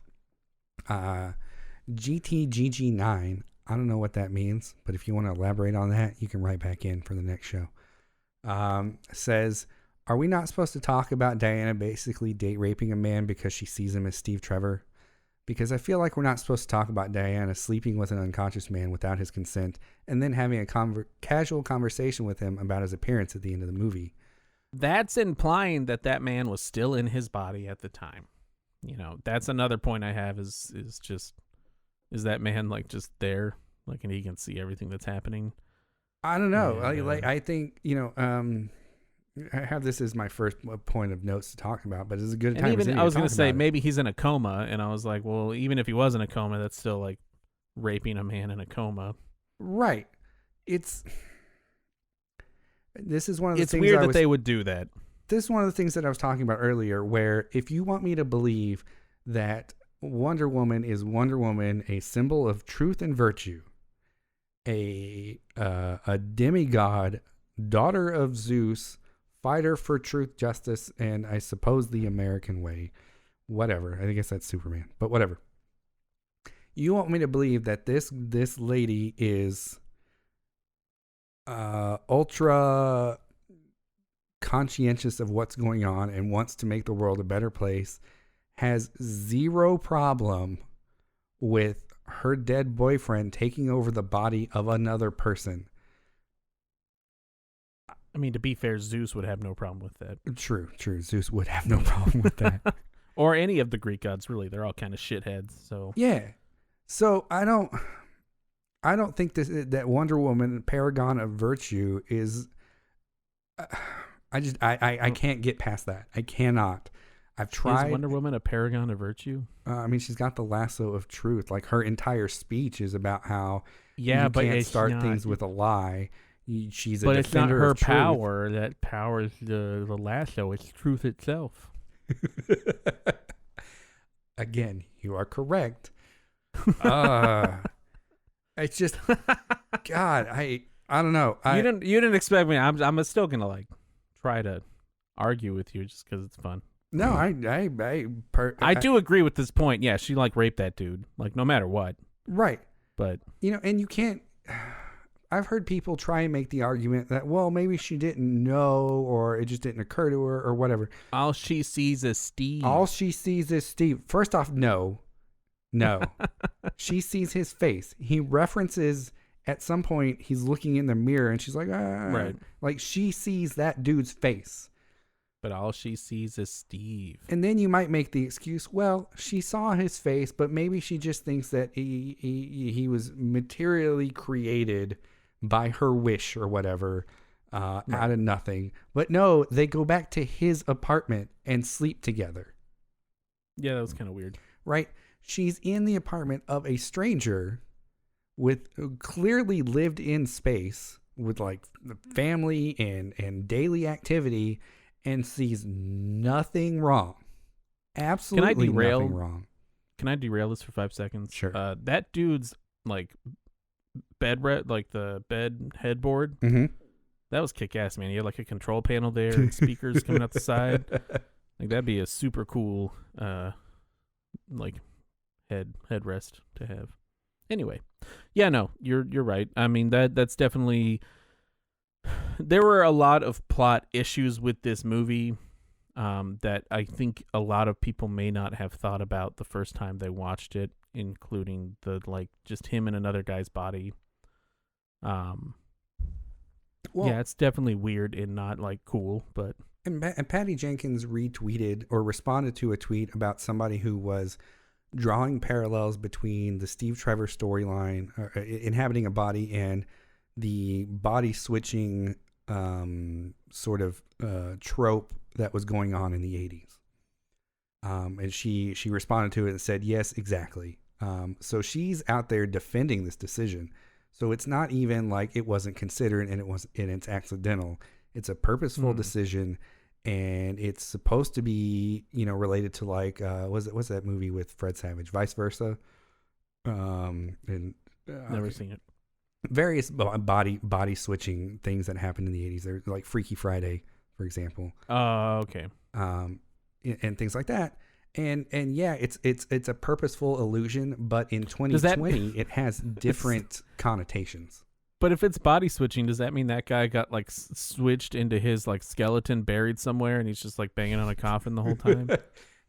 A: GTGG9, I don't know what that means, but if you want to elaborate on that, you can write back in for the next show. Says, are we not supposed to talk about Diana basically date raping a man because she sees him as Steve Trevor? because I feel like we're not supposed to talk about Diana sleeping with an unconscious man without his consent and then having a casual conversation with him about his appearance at the end of the movie.
B: That's implying that that man was still in his body at the time. You know, that's another point I have is that man like just there, like, and he can see everything that's happening?
A: I don't know.
B: And,
A: I think, I have this as my first point of notes to talk about, but it's a good time.
B: And even I was
A: going
B: to say maybe he's in a coma, and I was like, well, even if he was in a coma, that's still like raping a man in a coma.
A: Right. This is one of the
B: it's
A: things
B: weird that they would do that.
A: This is one of the things that I was talking about earlier, where if you want me to believe that Wonder Woman is Wonder Woman, a symbol of truth and virtue, a demigod, daughter of Zeus, fighter for truth, justice, and I suppose the American way, whatever. I guess that's Superman, but whatever. You want me to believe that this lady is ultra conscientious of what's going on and wants to make the world a better place, has zero problem with her dead boyfriend taking over the body of another person.
B: I mean, to be fair, Zeus would have no problem with that.
A: True. Zeus would have no problem with that.
B: Or any of the Greek gods, really. They're all kind of shitheads. So
A: yeah. So I don't think that Wonder Woman, paragon of virtue, is. I can't get past that. I cannot. I've tried.
B: Is Wonder Woman a paragon of virtue?
A: I mean, she's got the lasso of truth. Like, her entire speech is about how you
B: but
A: can't
B: it's
A: start
B: not,
A: things with a lie. She's a
B: but
A: defender
B: it's not her
A: of truth.
B: power that powers the lasso. It's truth itself.
A: Again, you are correct. It's just, God, I don't know.
B: You didn't expect me. I'm still gonna like try to argue with you just because it's fun.
A: No,
B: I do agree with this point. Yeah, she like raped that dude, like no matter what.
A: Right.
B: But
A: and you can't. I've heard people try and make the argument that, well, maybe she didn't know, or it just didn't occur to her, or whatever.
B: All she sees is Steve.
A: First off, no. She sees his face. He references at some point, he's looking in the mirror and she's like,
B: right.
A: Like, she sees that dude's face.
B: But all she sees is Steve.
A: And then you might make the excuse, well, she saw his face, but maybe she just thinks that he was materially created by her wish or whatever, out of nothing. But no, they go back to his apartment and sleep together.
B: Yeah, that was kind of weird.
A: Right? She's in the apartment of a stranger with clearly lived in space with like family and daily activity, and sees nothing wrong. Absolutely nothing wrong.
B: Can I derail this for 5 seconds?
A: Sure.
B: That dude's like the bed headboard.
A: Mm-hmm.
B: That was kick ass, man. He had like a control panel there and speakers coming out the side. Like that'd be a super cool like headrest to have. Anyway, yeah, no, you're right. I mean that's definitely. There were a lot of plot issues with this movie that I think a lot of people may not have thought about the first time they watched it, including the like just him in another guy's body. Well, yeah, it's definitely weird and not like cool, but.
A: And Patty Jenkins retweeted or responded to a tweet about somebody who was drawing parallels between the Steve Trevor storyline, inhabiting a body, and the body switching sort of trope that was going on in the 80s. And she responded to it and said, yes, exactly. So she's out there defending this decision. So it's not even like it wasn't considered and it's accidental. It's a purposeful decision, and it's supposed to be, related to like what's that movie with Fred Savage, Vice Versa?
B: Never seen it.
A: Various body switching things that happened in the 80s. They're like Freaky Friday, for example.
B: Okay.
A: And things like that. And yeah, it's a purposeful illusion, but in 2020 it has different connotations.
B: But if it's body switching, does that mean that guy got like switched into his like skeleton buried somewhere and he's just like banging on a coffin the whole time?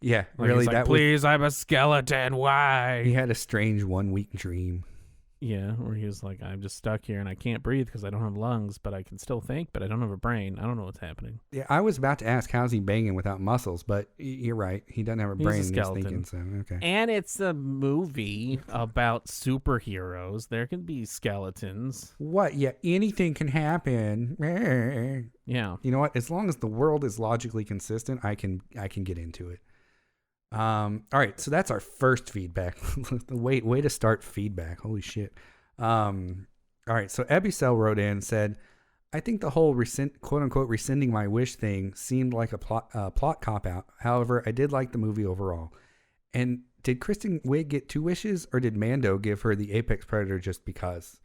A: Yeah,
B: Like,
A: really.
B: he's like,
A: That
B: please, I'm a skeleton.
A: was,
B: Why?
A: he had a strange 1 week dream.
B: Yeah, where he was like, I'm just stuck here and I can't breathe because I don't have lungs, but I can still think, but I don't have a brain. I don't know what's happening.
A: Yeah, I was about to ask how's he banging without muscles, but you're right. He doesn't have a
B: He's
A: brain.
B: a
A: And he's
B: skeleton.
A: thinking, so okay.
B: And it's a movie about superheroes. There can be skeletons.
A: What? Yeah, anything can happen.
B: Yeah.
A: You know what? As long as the world is logically consistent, I can get into it. All right, so that's our first feedback. way to start feedback. Holy shit. All right, so Ebicel wrote in and said, I think the whole quote unquote rescinding my wish thing seemed like a plot cop out. However, I did like the movie overall. And did Kristen Wiig get 2 wishes, or did Mando give her the apex predator just because?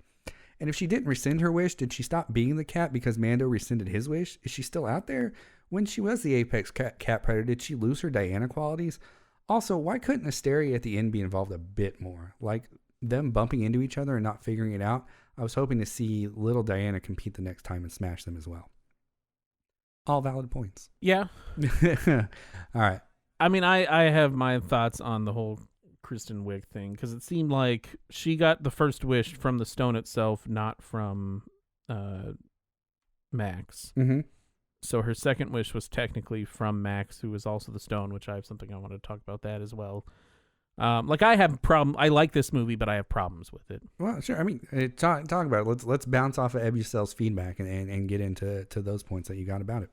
A: And if she didn't rescind her wish, did she stop being the cat because Mando rescinded his wish? Is she still out there? When she was the apex cat predator, did she lose her Diana qualities? Also, why couldn't Asteria at the end be involved a bit more? Like them bumping into each other and not figuring it out. I was hoping to see little Diana compete the next time and smash them as well. All valid points.
B: Yeah.
A: All right.
B: I mean, I have my thoughts on the whole Kristen Wiig thing because it seemed like she got the first wish from the stone itself, not from Max.
A: Mm-hmm.
B: So her second wish was technically from Max, who was also the stone, which I have something I want to talk about that as well. Like I have I like this movie, but I have problems with it.
A: Well, sure. I mean, talk about it. Let's bounce off of Ebucel's feedback and get into those points that you got about it.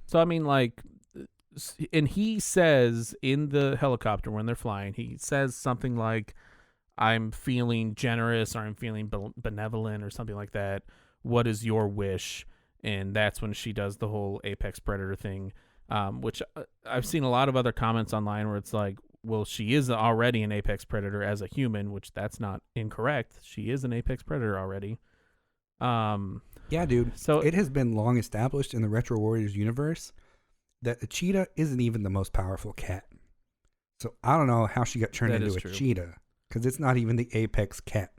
B: So I mean, like, and he says in the helicopter when they're flying, he says something like, "I'm feeling generous," or "I'm feeling benevolent," or something like that. What is your wish? And that's when she does the whole apex predator thing, which I've seen a lot of other comments online where it's like, well, she is already an apex predator as a human, which that's not incorrect. She is an apex predator already.
A: Yeah, dude. So it has been long established in the Retro Warriors universe that a cheetah isn't even the most powerful cat. So I don't know how she got turned into a cheetah because it's not even the apex cat.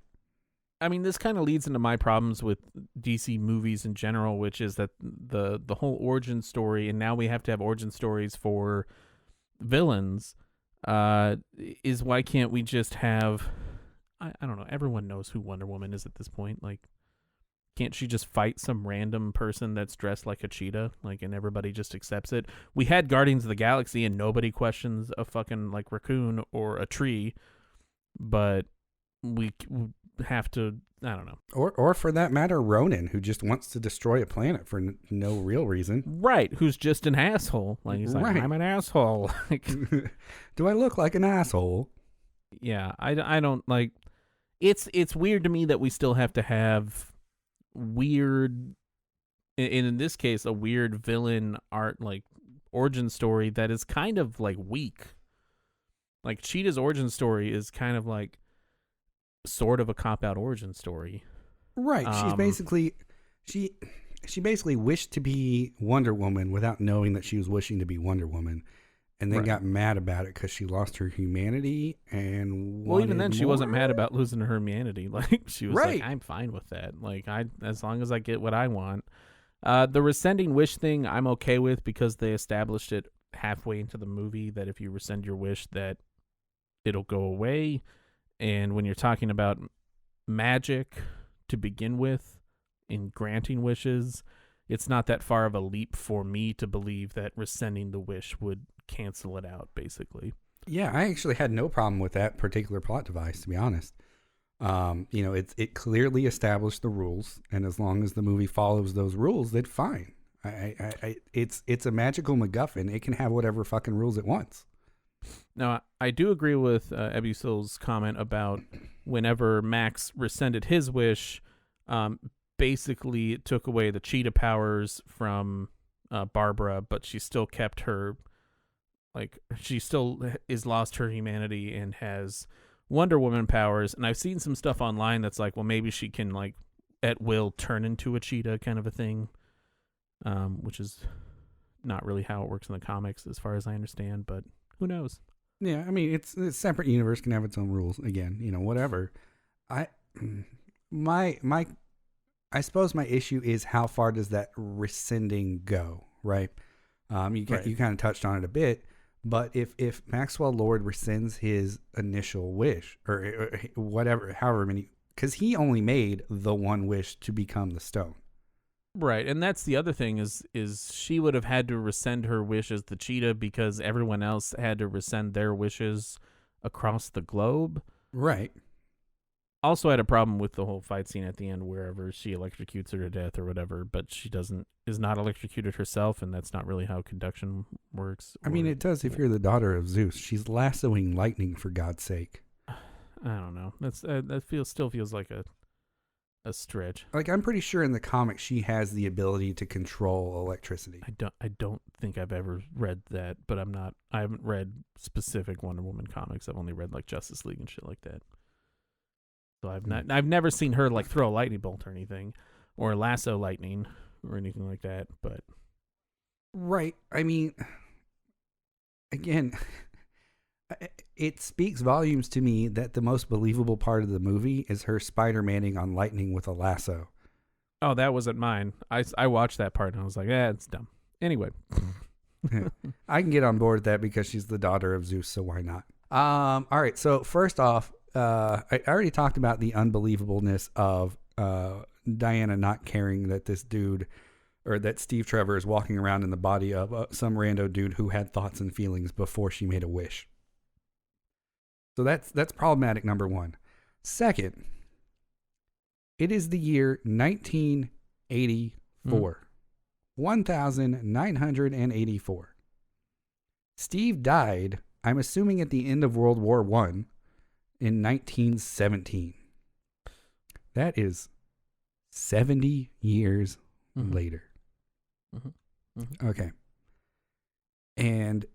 B: I mean, this kind of leads into my problems with DC movies in general, which is that the whole origin story, and now we have to have origin stories for villains, is why can't we just have, I don't know, everyone knows who Wonder Woman is at this point. Like, can't she just fight some random person that's dressed like a cheetah, like, and everybody just accepts it? We had Guardians of the Galaxy and nobody questions a fucking, like, raccoon or a tree, but we have to, I don't know.
A: Or for that matter, Ronan, who just wants to destroy a planet for no real reason.
B: Right, who's just an asshole. Like, he's like, I'm an asshole. Like,
A: do I look like an asshole?
B: Yeah, I don't, like, it's weird to me that we still have to have weird, in this case, a weird villain art, like, origin story that is kind of, like, weak. Like, Cheetah's origin story is kind of, like, sort of a cop-out origin story.
A: Right. She's basically she basically wished to be Wonder Woman without knowing that she was wishing to be Wonder Woman, and then got mad about it because she lost her humanity and
B: well, even then
A: more.
B: she wasn't mad about losing her humanity. Like, she was like, I'm fine with that. Like, as long as I get what I want. The rescinding wish thing I'm okay with because they established it halfway into the movie that if you rescind your wish that it'll go away. And when you're talking about magic to begin with in granting wishes, it's not that far of a leap for me to believe that rescinding the wish would cancel it out, basically.
A: Yeah, I actually had no problem with that particular plot device, to be honest. It clearly established the rules, and as long as the movie follows those rules, then fine. It's a magical MacGuffin. It can have whatever fucking rules it wants.
B: Now, I do agree with Ebusil's comment about whenever Max rescinded his wish, basically it took away the cheetah powers from Barbara, but she still kept her, like, she still is lost her humanity and has Wonder Woman powers. And I've seen some stuff online that's like, well, maybe she can, like, at will turn into a cheetah kind of a thing, which is not really how it works in the comics as far as I understand, but who knows?
A: Yeah, I mean, it's a separate universe, can have its own rules. Again, whatever. I suppose my issue is how far does that rescinding go, right? You kind of touched on it a bit, But if Maxwell Lord rescinds his initial wish or whatever, however many, because he only made the one wish to become the stone.
B: Right, and that's the other thing is she would have had to rescind her wish as the cheetah because everyone else had to rescind their wishes across the globe.
A: Right.
B: Also had a problem with the whole fight scene at the end wherever she electrocutes her to death or whatever, but she is not electrocuted herself, and that's not really how conduction works.
A: I mean, it does if you're the daughter of Zeus. She's lassoing lightning, for God's sake.
B: I don't know. That still feels like a stretch.
A: Like, I'm pretty sure in the comic she has the ability to control electricity.
B: I don't think I've ever read that, but I haven't read specific Wonder Woman comics. I've only read like Justice League and shit like that. So I've never seen her like throw a lightning bolt or anything, or lasso lightning or anything like that. But
A: right, I mean, again, it speaks volumes to me that the most believable part of the movie is her Spider-Manning on lightning with a lasso.
B: Oh, that wasn't mine. I watched that part and I was like, it's dumb. Anyway,
A: I can get on board with that because she's the daughter of Zeus, so why not? All right, so first off. I already talked about the unbelievableness of Diana not caring that this dude or that Steve Trevor is walking around in the body of some rando dude who had thoughts and feelings before she made a wish. So that's problematic, number one. Second, it is the year 1984. 1984. Steve died, I'm assuming at the end of World War I. In 1917. That is 70 years later. Okay. And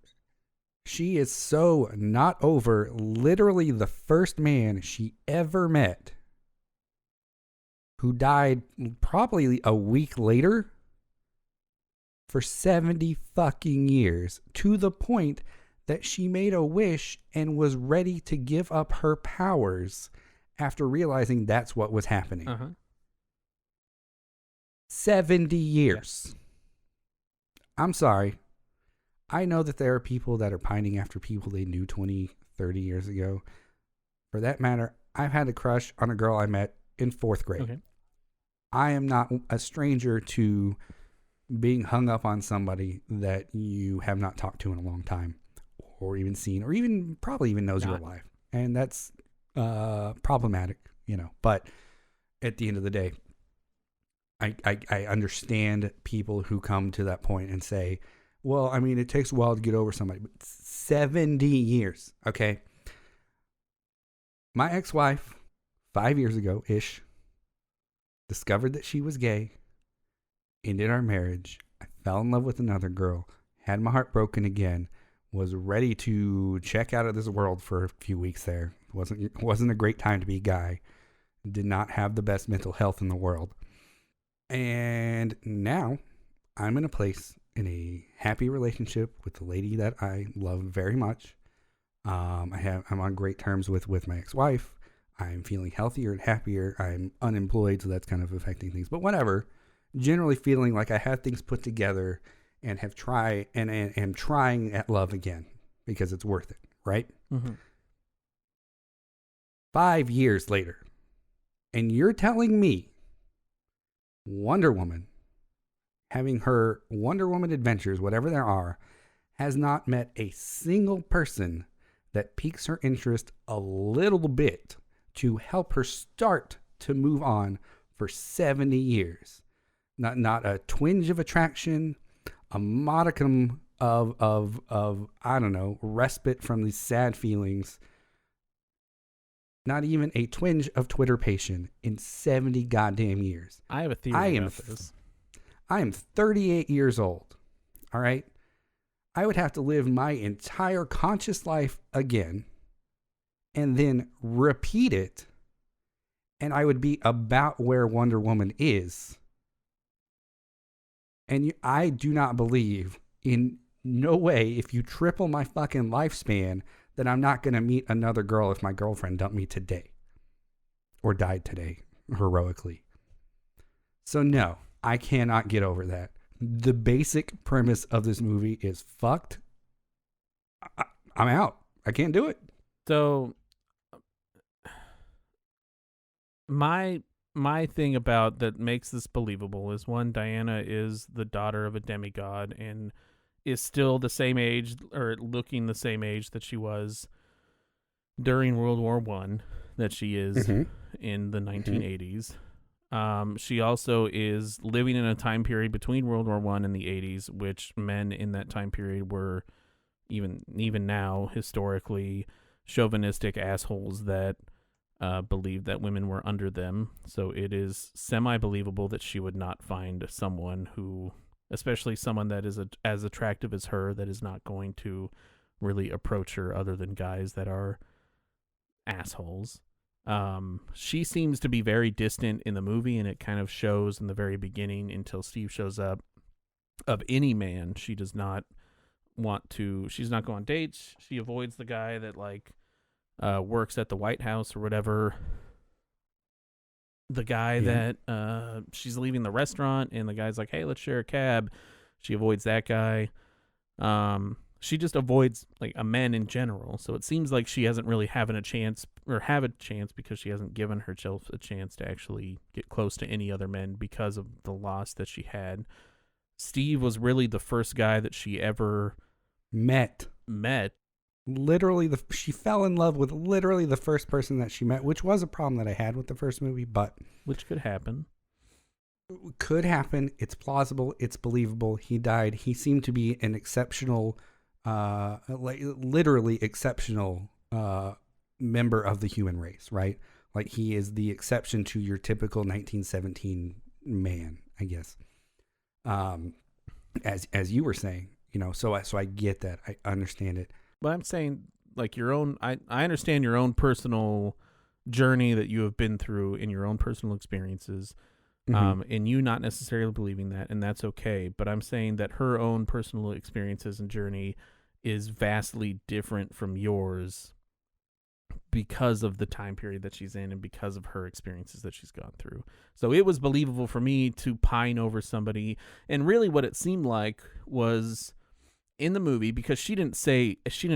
A: she is so not over literally the first man she ever met who died probably a week later for 70 fucking years, to the point that she made a wish and was ready to give up her powers after realizing that's what was happening. 70 years. Yeah. I'm sorry. I know that there are people that are pining after people they knew 20, 30 years ago. For that matter, I've had a crush on a girl I met in 4th grade. Okay. I am not a stranger to being hung up on somebody that you have not talked to in a long time, or even seen, or even probably even knows you're alive. And that's problematic, But at the end of the day, I understand people who come to that point and say, well, I mean, it takes a while to get over somebody. But 70 years, okay? My ex-wife, 5 years ago-ish, discovered that she was gay, ended our marriage. I fell in love with another girl, had my heart broken again, was ready to check out of this world for a few weeks there. Wasn't a great time to be a guy. Did not have the best mental health in the world. And now I'm in a place in a happy relationship with the lady that I love very much. I'm on great terms with my ex-wife. I'm feeling healthier and happier. I'm unemployed, so that's kind of affecting things. But whatever. Generally feeling like I have things put together and have tried and am trying at love again because it's worth it, right? 5 years later, and you're telling me Wonder Woman, having her Wonder Woman adventures, whatever there are, has not met a single person that piques her interest a little bit to help her start to move on for 70 years. Not a twinge of attraction, a modicum of I don't know, respite from these sad feelings. Not even a twinge of Twitterpation in 70 goddamn years.
B: I have a theory about this.
A: I am 38 years old. All right? I would have to live my entire conscious life again and then repeat it, and I would be about where Wonder Woman is. And I do not believe in no way, if you triple my fucking lifespan, that I'm not going to meet another girl if my girlfriend dumped me today or died today heroically. So no, I cannot get over that. The basic premise of this movie is fucked. I'm out. I can't do it.
B: So my thing about that makes this believable is, one, Diana is the daughter of a demigod and is still the same age, or looking the same age that she was during World War I, that she is in the 1980s. She also is living in a time period between World War I and the 80s, which men in that time period were, even now, historically chauvinistic assholes that believed that women were under them. So it is semi-believable that she would not find someone who, especially someone that is as attractive as her, that is not going to really approach her other than guys that are assholes. She seems to be very distant in the movie, and it kind of shows in the very beginning until Steve shows up. Of any man, she does not want to. She's not going on dates. She avoids the guy that works at the White House or whatever. The guy that she's leaving the restaurant, and the guy's like, "Hey, let's share a cab." She avoids that guy. She just avoids a man in general. So it seems like she hasn't really have a chance because she hasn't given herself a chance to actually get close to any other men because of the loss that she had. Steve was really the first guy that she ever
A: met.
B: Literally,
A: she fell in love with literally the first person that she met, which was a problem that I had with the first movie, but
B: which could happen.
A: Could happen. It's plausible. It's believable. He died. He seemed to be an exceptional, literally exceptional member of the human race, right? Like, he is the exception to your typical 1917 man, I guess. As you were saying, so I get that. I understand it.
B: But I'm saying, your own, I understand your own personal journey that you have been through in your own personal experiences, and you not necessarily believing that, and that's okay. But I'm saying that her own personal experiences and journey is vastly different from yours because of the time period that she's in and because of her experiences that she's gone through. So it was believable for me to pine over somebody, and really what it seemed like was in the movie, because she didn't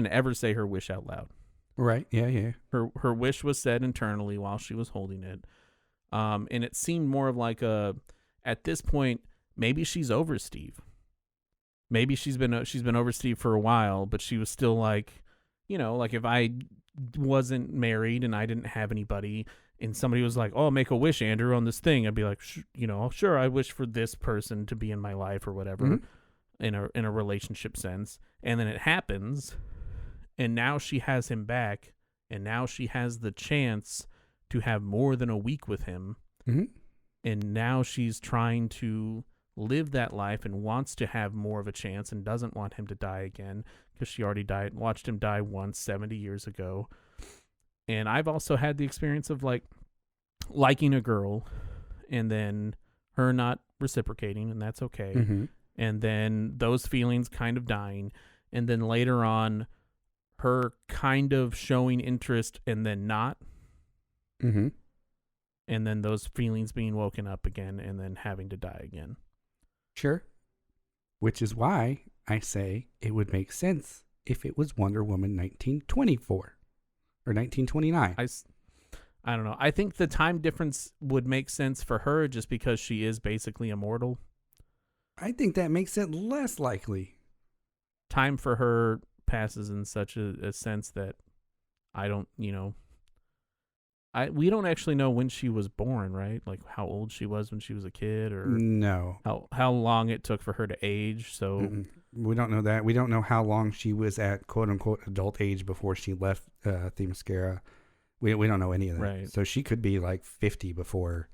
B: ever say her wish out loud.
A: Right. Yeah.
B: Her wish was said internally while she was holding it. And it seemed more of at this point, maybe she's over Steve. Maybe she's been over Steve for a while, but she was still if I wasn't married and I didn't have anybody and somebody was like, "Oh, make a wish, Andrew, on this thing," I'd be like, sure, I wish for this person to be in my life or whatever. In a relationship sense, and then it happens, and now she has him back, and now she has the chance to have more than a week with him, and now she's trying to live that life and wants to have more of a chance and doesn't want him to die again because she already watched him die once 70 years ago. And I've also had the experience of liking a girl and then her not reciprocating, and that's okay. And then those feelings kind of dying. And then later on, her kind of showing interest and then not. And then those feelings being woken up again and then having to die again.
A: Sure. Which is why I say it would make sense if it was Wonder Woman 1924 or 1929.
B: I don't know. I think the time difference would make sense for her just because she is basically immortal.
A: I think that makes it less likely.
B: Time for her passes in such a sense that I don't, we don't actually know when she was born, right? Like how old she was when she was a kid, or
A: no,
B: how long it took for her to age. So
A: we don't know that. We don't know how long she was at quote unquote adult age before she left Themyscira. We don't know any of that.
B: Right.
A: So she could be 50 before.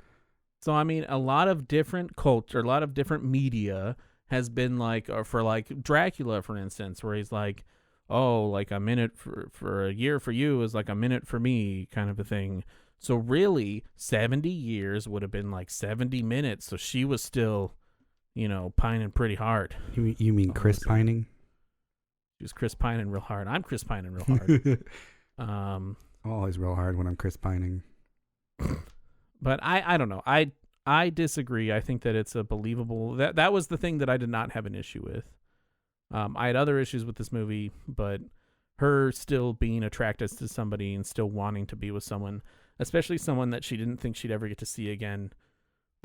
B: So, I mean, a lot of different culture, a lot of different media has been for Dracula, for instance, where he's like, oh, a minute for a year for you is like a minute for me kind of a thing. So really 70 years would have been 70 minutes. So she was still, pining pretty hard.
A: You mean Chris pining?
B: She was Chris pining real hard. I'm Chris pining real hard.
A: I'm always real hard when I'm Chris pining.
B: But I don't know. I disagree. I think that it's a believable. That was the thing that I did not have an issue with. I had other issues with this movie, but her still being attracted to somebody and still wanting to be with someone, especially someone that she didn't think she'd ever get to see again,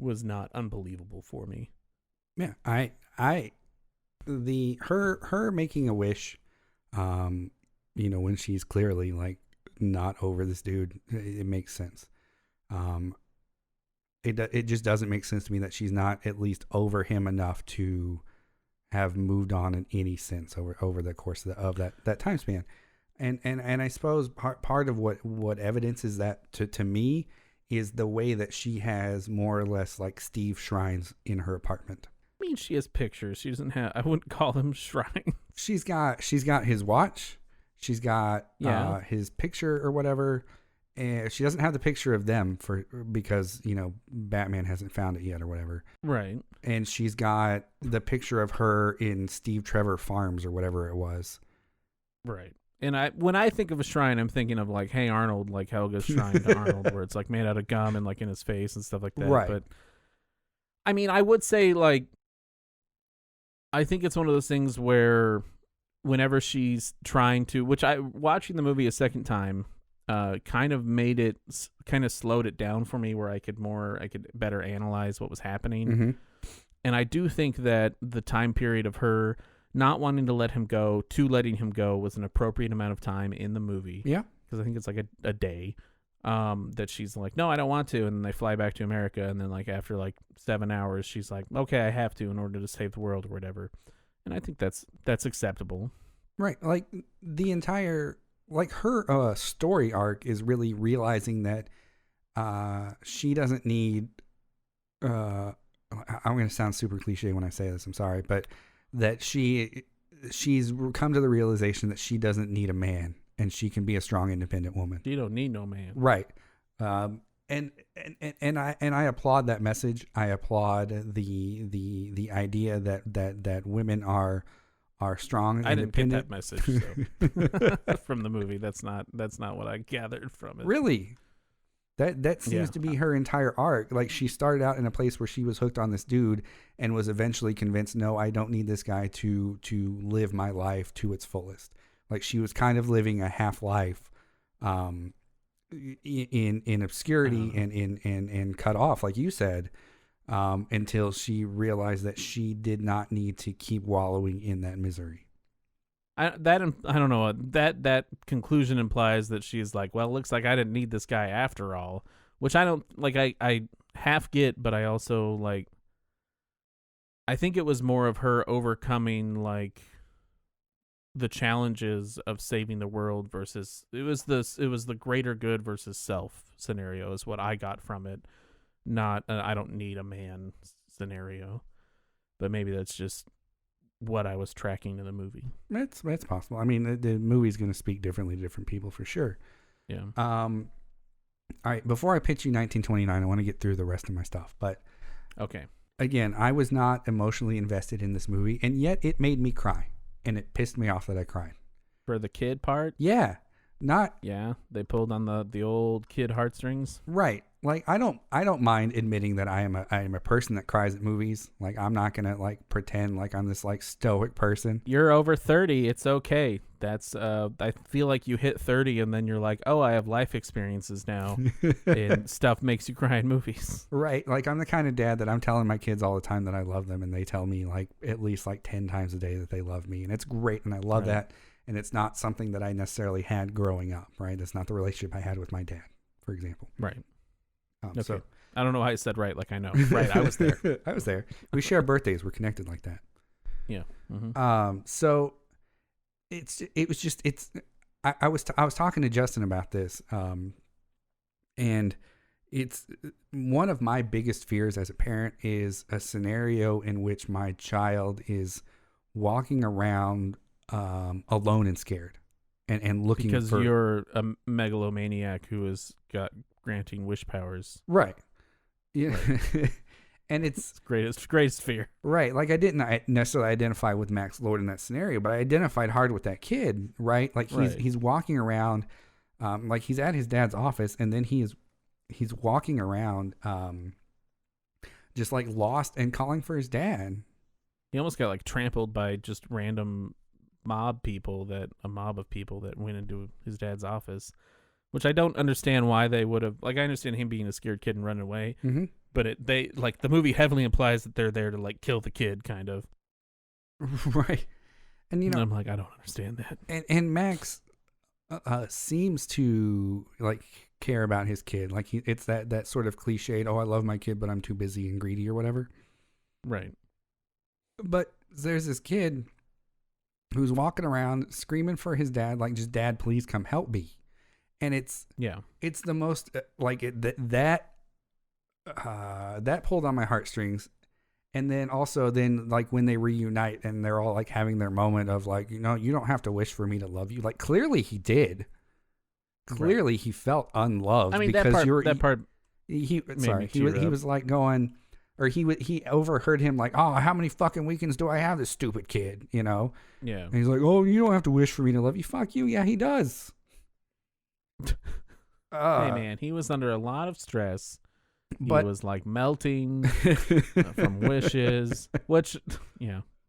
B: was not unbelievable for me.
A: Yeah, her making a wish, when she's clearly like not over this dude, it makes sense. It just doesn't make sense to me that she's not at least over him enough to have moved on in any sense over the course of that time span. And I suppose part of what evidence is that to me is the way that she has more or less like Steve shrines in her apartment.
B: I mean, she has pictures. She doesn't have, I wouldn't call them shrines.
A: She's got his watch. She's got his picture or whatever. And she doesn't have the picture of them because Batman hasn't found it yet or whatever.
B: Right.
A: And she's got the picture of her in Steve Trevor Farms or whatever it was.
B: Right. And when I think of a shrine, I'm thinking of like, Hey Arnold, like Helga's shrine to Arnold, where it's like made out of gum and like in his face and stuff like that.
A: Right.
B: But I mean, I would say like, I think it's one of those things where whenever she's trying to, watching the movie a second time, kind of slowed it down for me where I could better analyze what was happening.
A: Mm-hmm.
B: And I do think that the time period of her not wanting to let him go to letting him go was an appropriate amount of time in the movie.
A: Yeah.
B: Because I think it's like a day that she's like, no, I don't want to. And then they fly back to America. And then like after like 7 hours, she's like, okay, I have to in order to save the world or whatever. And I think that's acceptable.
A: Right. Like the entire, like her story arc is really realizing that she doesn't need, I'm going to sound super cliche when I say this, I'm sorry, but that she's come to the realization that she doesn't need a man and she can be a strong, independent woman.
B: You don't need no man.
A: Right. And I applaud that message. I applaud the idea that women are strong and independent.
B: I didn't get that message so. From the movie. That's not what I gathered from it.
A: Really? That seems to be her entire arc. Like she started out in a place where she was hooked on this dude and was eventually convinced, no, I don't need this guy to live my life to its fullest. Like she was kind of living a half life, in obscurity and in cut off, like you said, until she realized that she did not need to keep wallowing in that misery.
B: I don't know. That conclusion implies that she's like, well, it looks like I didn't need this guy after all, which I don't like. I half get, but I also like. I think it was more of her overcoming like the challenges of saving the world versus it was the greater good versus self scenario is what I got from it. Not I don't need a man scenario, but maybe that's just what I was tracking in the movie.
A: That's possible. I mean, the movie's going to speak differently to different people for sure.
B: Yeah.
A: All right. Before I pitch you 1929, I want to get through the rest of my stuff. But
B: okay.
A: Again, I was not emotionally invested in this movie, and yet it made me cry, and it pissed me off that I cried.
B: For the kid part?
A: Yeah.
B: Yeah, they pulled on the old kid heartstrings.
A: Right. Like I don't mind admitting that I am a person that cries at movies. Like I'm not gonna like pretend like I'm this like stoic person.
B: You're over 30. It's okay. That's I feel like you hit 30 and then you're like, oh, I have life experiences now, and stuff makes you cry in movies.
A: Right. Like I'm the kind of dad that I'm telling my kids all the time that I love them, and they tell me like at least like 10 times a day that they love me, and it's great, and I love that. And it's not something that I necessarily had growing up. Right. That's not the relationship I had with my dad, for example.
B: Right.
A: Okay. So
B: I don't know how I said right, like I know. Right, I was there.
A: I was there. We share birthdays. We're connected like that.
B: Yeah. Mm-hmm.
A: So I was talking to Justin about this, and it's one of my biggest fears as a parent is a scenario in which my child is walking around alone and scared, and looking
B: because
A: for,
B: you're a megalomaniac who has got granting wish powers.
A: Right. Yeah. Right. And it's
B: greatest fear.
A: Right. Like I didn't necessarily identify with Max Lord in that scenario, but I identified hard with that kid, right? Like he's walking around, like he's at his dad's office, and then he's walking around just like lost and calling for his dad.
B: He almost got like trampled by just random mob of people that went into his dad's office, which I don't understand why they would have. Like, I understand him being a scared kid and running away,
A: Mm-hmm.
B: but the movie heavily implies that they're there to like kill the kid, kind of.
A: Right. And
B: And I'm like, I don't understand that.
A: and Max seems to like care about his kid. Like it's that sort of cliched, oh, I love my kid, but I'm too busy and greedy or whatever.
B: Right.
A: But there's this kid who's walking around screaming for his dad, like, just, Dad, please come help me. And it's the most that pulled on my heartstrings. And then also like when they reunite and they're all like having their moment of like, you don't have to wish for me to love you. Like, clearly he did. Clearly he felt unloved.
B: I mean,
A: because
B: that part
A: he was like going, or he overheard him like, oh, how many fucking weekends do I have, this stupid kid, Yeah. And he's like, oh, you don't have to wish for me to love you. Fuck you. Yeah, he does.
B: Hey man, he was under a lot of stress. He was like melting from wishes, which,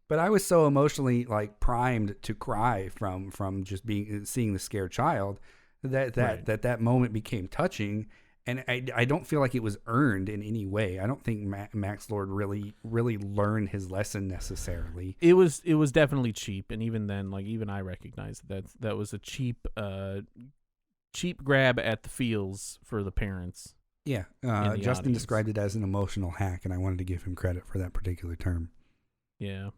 A: But I was so emotionally like primed to cry from just seeing the scared child that moment became touching, and I don't feel like it was earned in any way. I don't think Max Lord really learned his lesson necessarily.
B: It was definitely cheap, and even then, like, even I recognized that was a cheap grab at the feels for the parents.
A: Yeah, Justin described it as an emotional hack, and I wanted to give him credit for that particular term.
B: Yeah.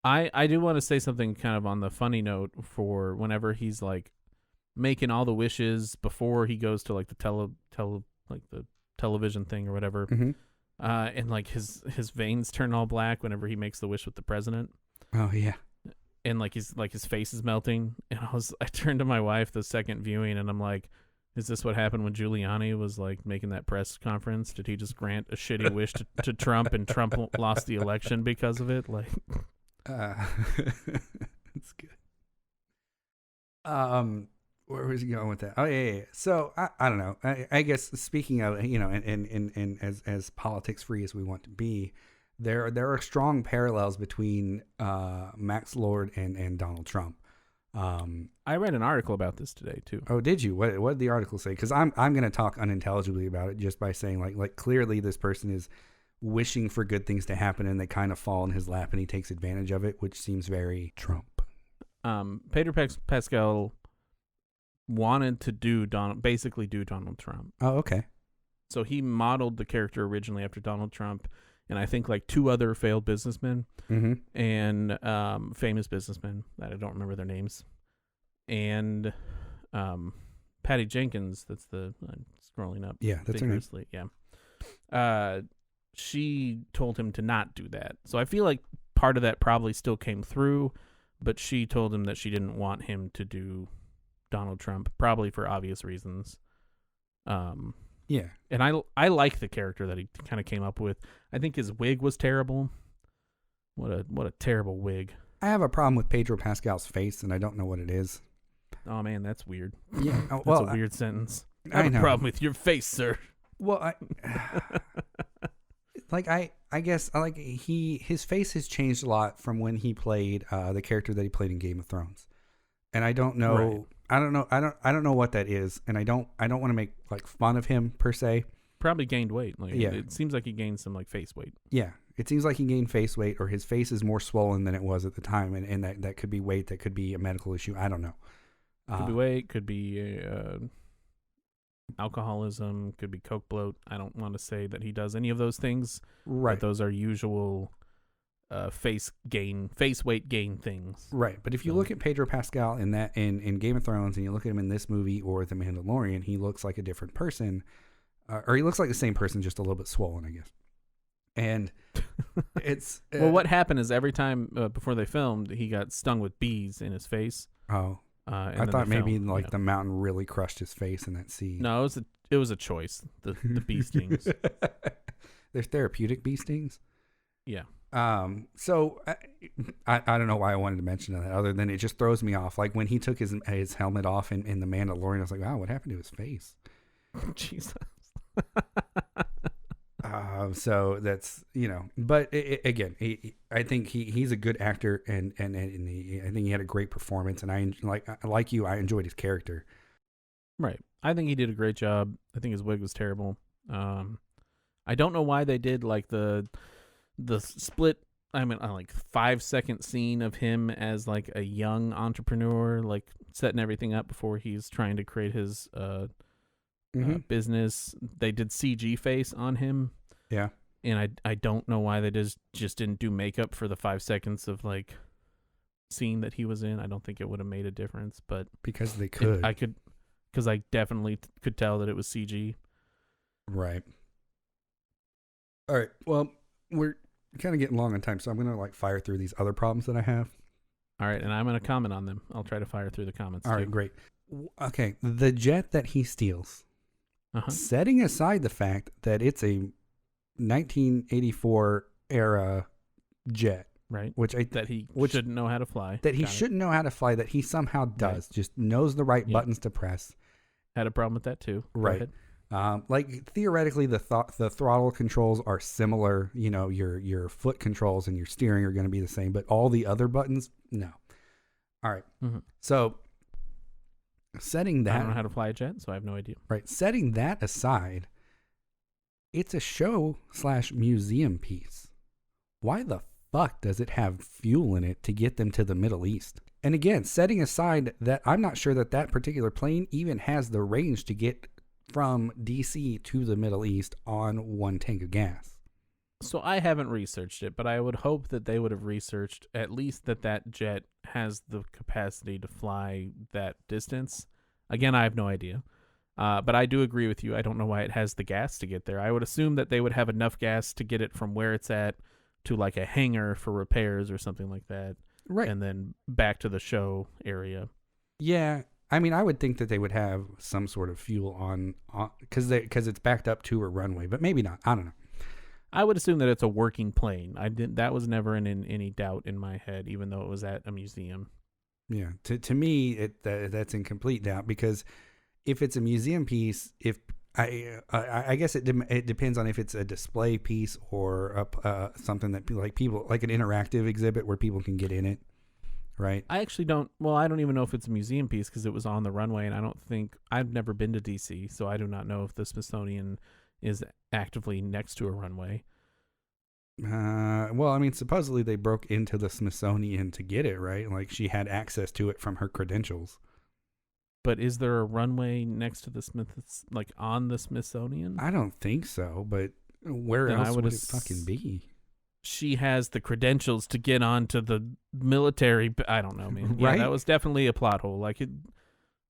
B: I do want to say something kind of on the funny note for whenever he's like making all the wishes before he goes to like the the television thing or whatever.
A: Mm-hmm.
B: And like his veins turn all black whenever he makes the wish with the president.
A: Oh yeah.
B: And like his face is melting, and I turned to my wife the second viewing, and I'm like, is this what happened when Giuliani was like making that press conference? Did he just grant a shitty wish to Trump, and Trump lost the election because of it? Like,
A: that's good. Where was he going with that? Oh yeah. So I don't know. I guess speaking of, and as politics free as we want to be, there are strong parallels between Max Lord and Donald Trump.
B: I read an article about this today too.
A: Oh, did you? What did the article say? Because I'm going to talk unintelligibly about it just by saying like clearly this person is wishing for good things to happen, and they kind of fall in his lap, and he takes advantage of it, which seems very Trump.
B: Pedro Pascal wanted to do Donald Trump.
A: Oh, okay.
B: So he modeled the character originally after Donald Trump, and I think like two other failed businessmen and famous businessmen that I don't remember their names, and Patty Jenkins. That's I'm scrolling up.
A: Yeah, that's her name.
B: Yeah. She told him to not do that. So I feel like part of that probably still came through, but she told him that she didn't want him to do Donald Trump, probably for obvious reasons.
A: Yeah.
B: And I like the character that he kind of came up with. I think his wig was terrible. What a terrible wig.
A: I have a problem with Pedro Pascal's face, and I don't know what it is.
B: Oh man, that's weird.
A: Yeah.
B: That's a weird sentence. I have a problem with your face, sir.
A: Well, I guess his face has changed a lot from when he played the character that he played in Game of Thrones, and I don't know. Right. I don't know what that is, and I don't want to make like fun of him per se.
B: Probably gained weight. Like,
A: yeah.
B: It seems like he gained some like face weight.
A: Yeah, it seems like he gained face weight, or his face is more swollen than it was at the time, and that could be weight, that could be a medical issue. I don't know.
B: Could be weight, could be alcoholism, could be coke bloat. I don't want to say that he does any of those things.
A: Right.
B: But those are usual face weight gain things.
A: Right. But if you look at Pedro Pascal in Game of Thrones, and you look at him in this movie or The Mandalorian, he looks like a different person, or he looks like the same person, just a little bit swollen, I guess. And it's
B: well, what happened is every time before they filmed, he got stung with bees in his face.
A: Oh. I thought maybe the mountain really crushed his face in that scene.
B: No, it was a choice. The bee stings.
A: They're therapeutic bee stings.
B: Yeah.
A: So I don't know why I wanted to mention that, other than it just throws me off. Like when he took his helmet off in The Mandalorian, I was like, wow, what happened to his face?
B: Jesus.
A: So that's, but again, I think he's a good actor, and I think he had a great performance, and I enjoyed his character.
B: Right. I think he did a great job. I think his wig was terrible. I don't know why they did like the split. I mean, like 5-second scene of him as like a young entrepreneur, like setting everything up before he's trying to create his business. They did CG face on him.
A: Yeah.
B: And I don't know why they just didn't do makeup for the 5 seconds of like scene that he was in. I don't think it would have made a difference, but
A: because they could.
B: Because I definitely could tell that it was CG.
A: Right. All right. Well, we're kind of getting long on time, so I'm going to fire through these other problems that I have.
B: All right, and I'm going to comment on them. I'll try to fire through the comments.
A: All right, great. Okay, the jet that he steals. Setting aside the fact that it's a 1984 era jet,
B: right?
A: Which
B: shouldn't know how to fly.
A: That he shouldn't know how to fly. That he somehow does. Right. Just knows the right buttons to press.
B: Had a problem with that too.
A: Right. Theoretically, the throttle controls are similar. Your foot controls and your steering are going to be the same, but all the other buttons, no. All right. So setting that,
B: I don't know how to fly a jet, so I have no idea.
A: Right. Setting that aside, it's a show/museum piece. Why the fuck does it have fuel in it to get them to the Middle East? And again, setting aside that, I'm not sure that particular plane even has the range to get from DC to the Middle East on one tank of gas.
B: So I haven't researched it, but I would hope that they would have researched at least that jet has the capacity to fly that distance. Again, I have no idea. But I do agree with you. I don't know why it has the gas to get there. I would assume that they would have enough gas to get it from where it's at to like a hangar for repairs or something like that.
A: Right.
B: And then back to the show area.
A: Yeah. I mean, I would think that they would have some sort of fuel on because it's backed up to a runway, but maybe not. I don't know.
B: I would assume that it's a working plane. That was never in any doubt in my head, even though it was at a museum.
A: Yeah. To me, that's in complete doubt, because if it's a museum piece, I guess it depends on if it's a display piece or something that people like an interactive exhibit where people can get in it. Right.
B: I actually don't. Well, I don't even know if it's a museum piece because it was on the runway, and I've never been to DC, so I do not know if the Smithsonian is actively next to a runway.
A: Well, I mean, supposedly they broke into the Smithsonian to get it, right? Like she had access to it from her credentials.
B: But is there a runway next to on the Smithsonian?
A: I don't think so, but where else would it fucking be?
B: She has the credentials to get onto the military. I don't know, man. Yeah,
A: right?
B: That was definitely a plot hole.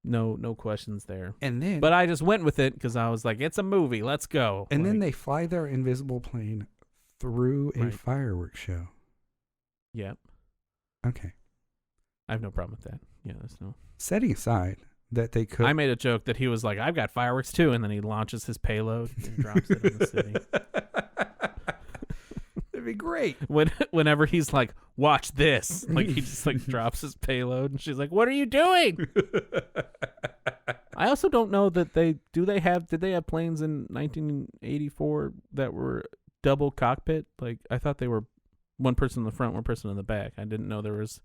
B: No questions there. But I just went with it because I was like, it's a movie. Let's go.
A: And then they fly their invisible plane through a fireworks show.
B: Yep.
A: Okay.
B: I have no problem with that. Yeah, that's no.
A: Setting aside that they could.
B: I made a joke that he was like, I've got fireworks too, and then he launches his payload and drops it in the city.
A: Be great.
B: Whenever he's like, watch this, like he just drops his payload, and she's like, what are you doing? I also don't know that did they have planes in 1984 that were double cockpit? Like I thought they were one person in the front, one person in the back. I didn't know there was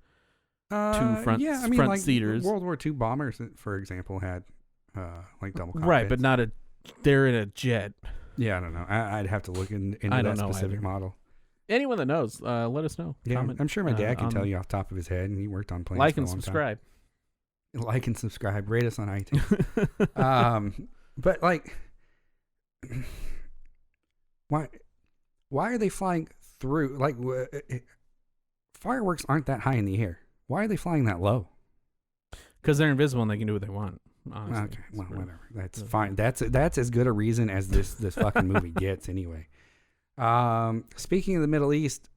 B: two front seaters.
A: World War II bombers, for example, had double cockpits.
B: Right, but they're in a jet.
A: Yeah, I don't know. I'd have to look into that specific model.
B: Anyone that knows, let us know.
A: Yeah,
B: comment,
A: I'm sure my dad can tell you off the top of his head, and he worked on planes.
B: Like and subscribe.
A: Like and subscribe. Rate us on iTunes. But why are they flying through? Fireworks aren't that high in the air. Why are they flying that low?
B: Because they're invisible and they can do what they want. Honestly.
A: Okay, well, whatever. That's fine. That's as good a reason as this fucking movie gets, anyway. Speaking of the Middle East,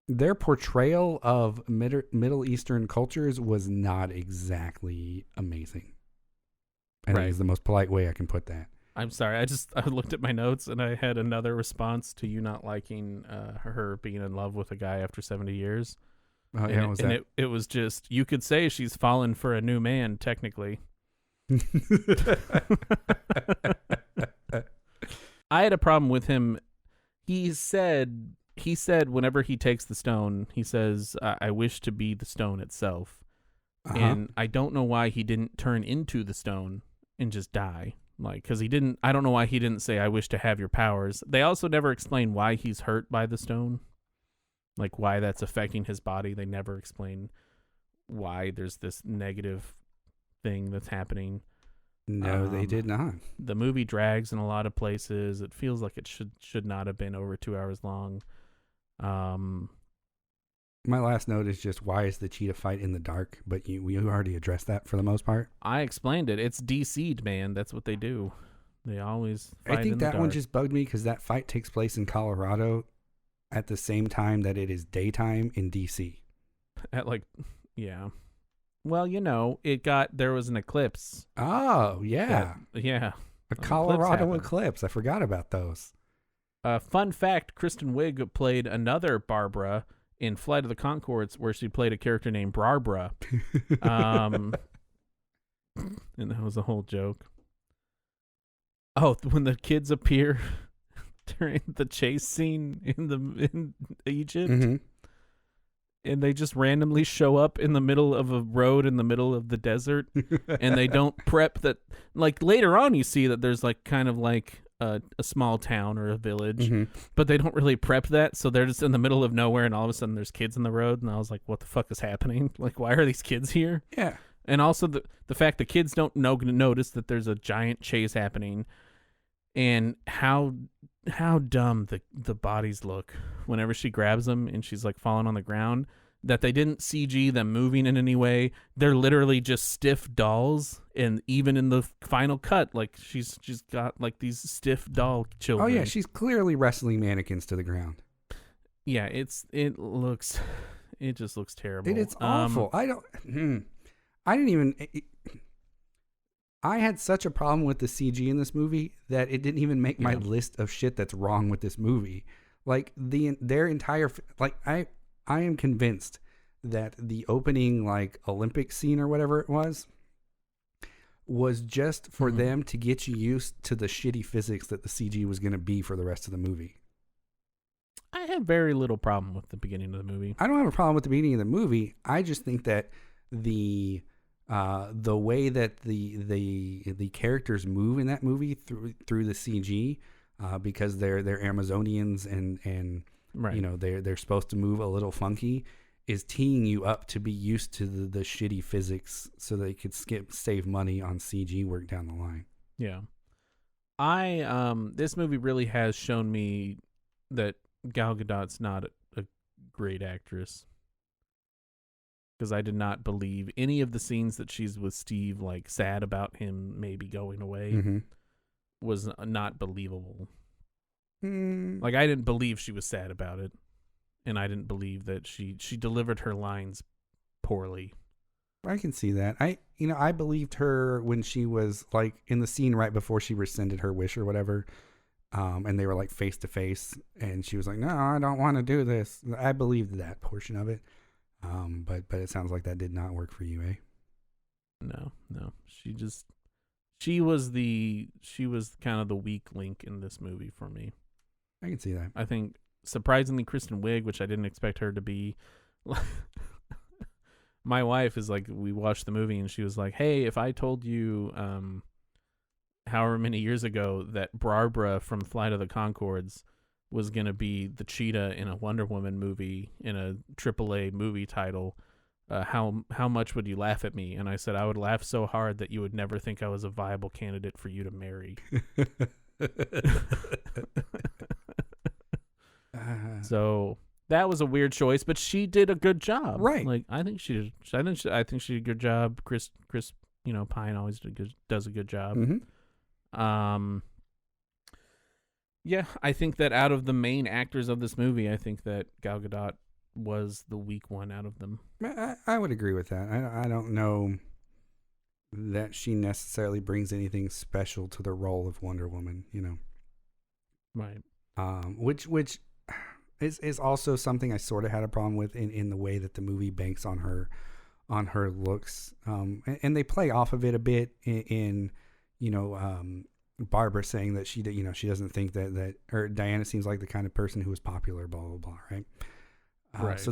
A: their portrayal of Middle Eastern cultures was not exactly amazing. I think is the most polite way I can put that.
B: I'm sorry. I looked at my notes and I had another response to you not liking her being in love with a guy after 70 years.
A: Oh, yeah,
B: it was just, you could say she's fallen for a new man, technically. I had a problem with him he said whenever he takes the stone, he says, I wish to be the stone itself.
A: Uh-huh.
B: And I don't know why he didn't turn into the stone and just die. Like, because he didn't, I don't know why he didn't say, I wish to have your powers. They also never explain why he's hurt by the stone, like why that's affecting his body. They never explain why there's this negative thing that's happening.
A: No, they did not.
B: The movie drags in a lot of places. It feels like it should not have been over 2 hours long.
A: My last note is just, why is the cheetah fight in the dark? But we already addressed that for the most part.
B: I explained it. It's DC'd, man. That's what they do. They always fight
A: I think
B: in
A: that
B: the
A: one
B: dark.
A: just bugged me because that fight takes place in Colorado at the same time that it is daytime in DC.
B: At like, yeah. Well, there was an eclipse.
A: Oh, yeah.
B: Yeah.
A: A
B: An
A: Colorado
B: eclipse.
A: eclipse. I forgot about those.
B: Fun fact, Kristen Wiig played another Barbara in Flight of the Conchords, where she played a character named Barbara. And that was a whole joke. Oh, when the kids appear during the chase scene in Egypt,
A: Mm-hmm.
B: and they just randomly show up in the middle of a road in the middle of the desert, and they don't prep that. Like later on, you see that there's like kind of like a small town or a village,
A: Mm-hmm.
B: but they don't really prep that, so they're just in the middle of nowhere, and all of a sudden there's kids in the road, and I was like, what the fuck is happening? Like, why are these kids here?
A: Yeah.
B: And also the fact the kids don't notice that there's a giant chase happening, and how dumb the bodies look whenever she grabs them and she's like falling on the ground, that they didn't CG them moving in any way. They're literally just stiff dolls, and even in the final cut, like she's got like these stiff doll children.
A: Oh, yeah. She's clearly wrestling mannequins to the ground.
B: Yeah, it just looks terrible.
A: It's awful. I didn't even... I had such a problem with the CG in this movie that it didn't even make my list of shit that's wrong with this movie. Like their entire, like I am convinced that the opening like Olympic scene or whatever it was just for them to get you used to the shitty physics that the CG was going to be for the rest of the movie.
B: I have very little problem with the beginning of the movie.
A: I don't have a problem with the beginning of the movie. I just think that the way that the characters move in that movie through the CG, because they're Amazonians and
B: Right.
A: they're supposed to move a little funky, is teeing you up to be used to the shitty physics so they could save money on CG work down the line.
B: Yeah. This movie really has shown me that Gal Gadot's not a great actress. Because I did not believe any of the scenes that she's with Steve, like sad about him maybe going away,
A: Mm-hmm.
B: was not believable.
A: Mm.
B: Like, I didn't believe she was sad about it. And I didn't believe that she delivered her lines poorly.
A: I can see that. I believed her when she was like in the scene right before she rescinded her wish or whatever. And they were like face to face, and she was like, "No, I don't want to do this." I believed that portion of it. But it sounds like that did not work for you, eh?
B: No. She was kind of the weak link in this movie for me.
A: I can see that.
B: I think surprisingly Kristen Wiig, which I didn't expect her to be. My wife is like, we watched the movie and she was like, "Hey, if I told you however many years ago that Barbara from Flight of the Conchords was going to be the cheetah in a Wonder Woman movie in a AAA movie title, how much would you laugh at me?" And I said, "I would laugh so hard that you would never think I was a viable candidate for you to marry." So that was a weird choice, but she did a good job.
A: Right.
B: Like, I think she did a good job. Chris Pine always does a good job.
A: Mm-hmm.
B: Yeah, I think that out of the main actors of this movie, I think that Gal Gadot was the weak one out of them.
A: I would agree with that. I don't know that she necessarily brings anything special to the role of Wonder Woman,
B: Right.
A: Which is also something I sort of had a problem with in the way that the movie banks on her looks. And they play off of it a bit in Barbara saying that she doesn't think that or Diana seems like the kind of person who was popular, blah blah blah, right?
B: Right.
A: So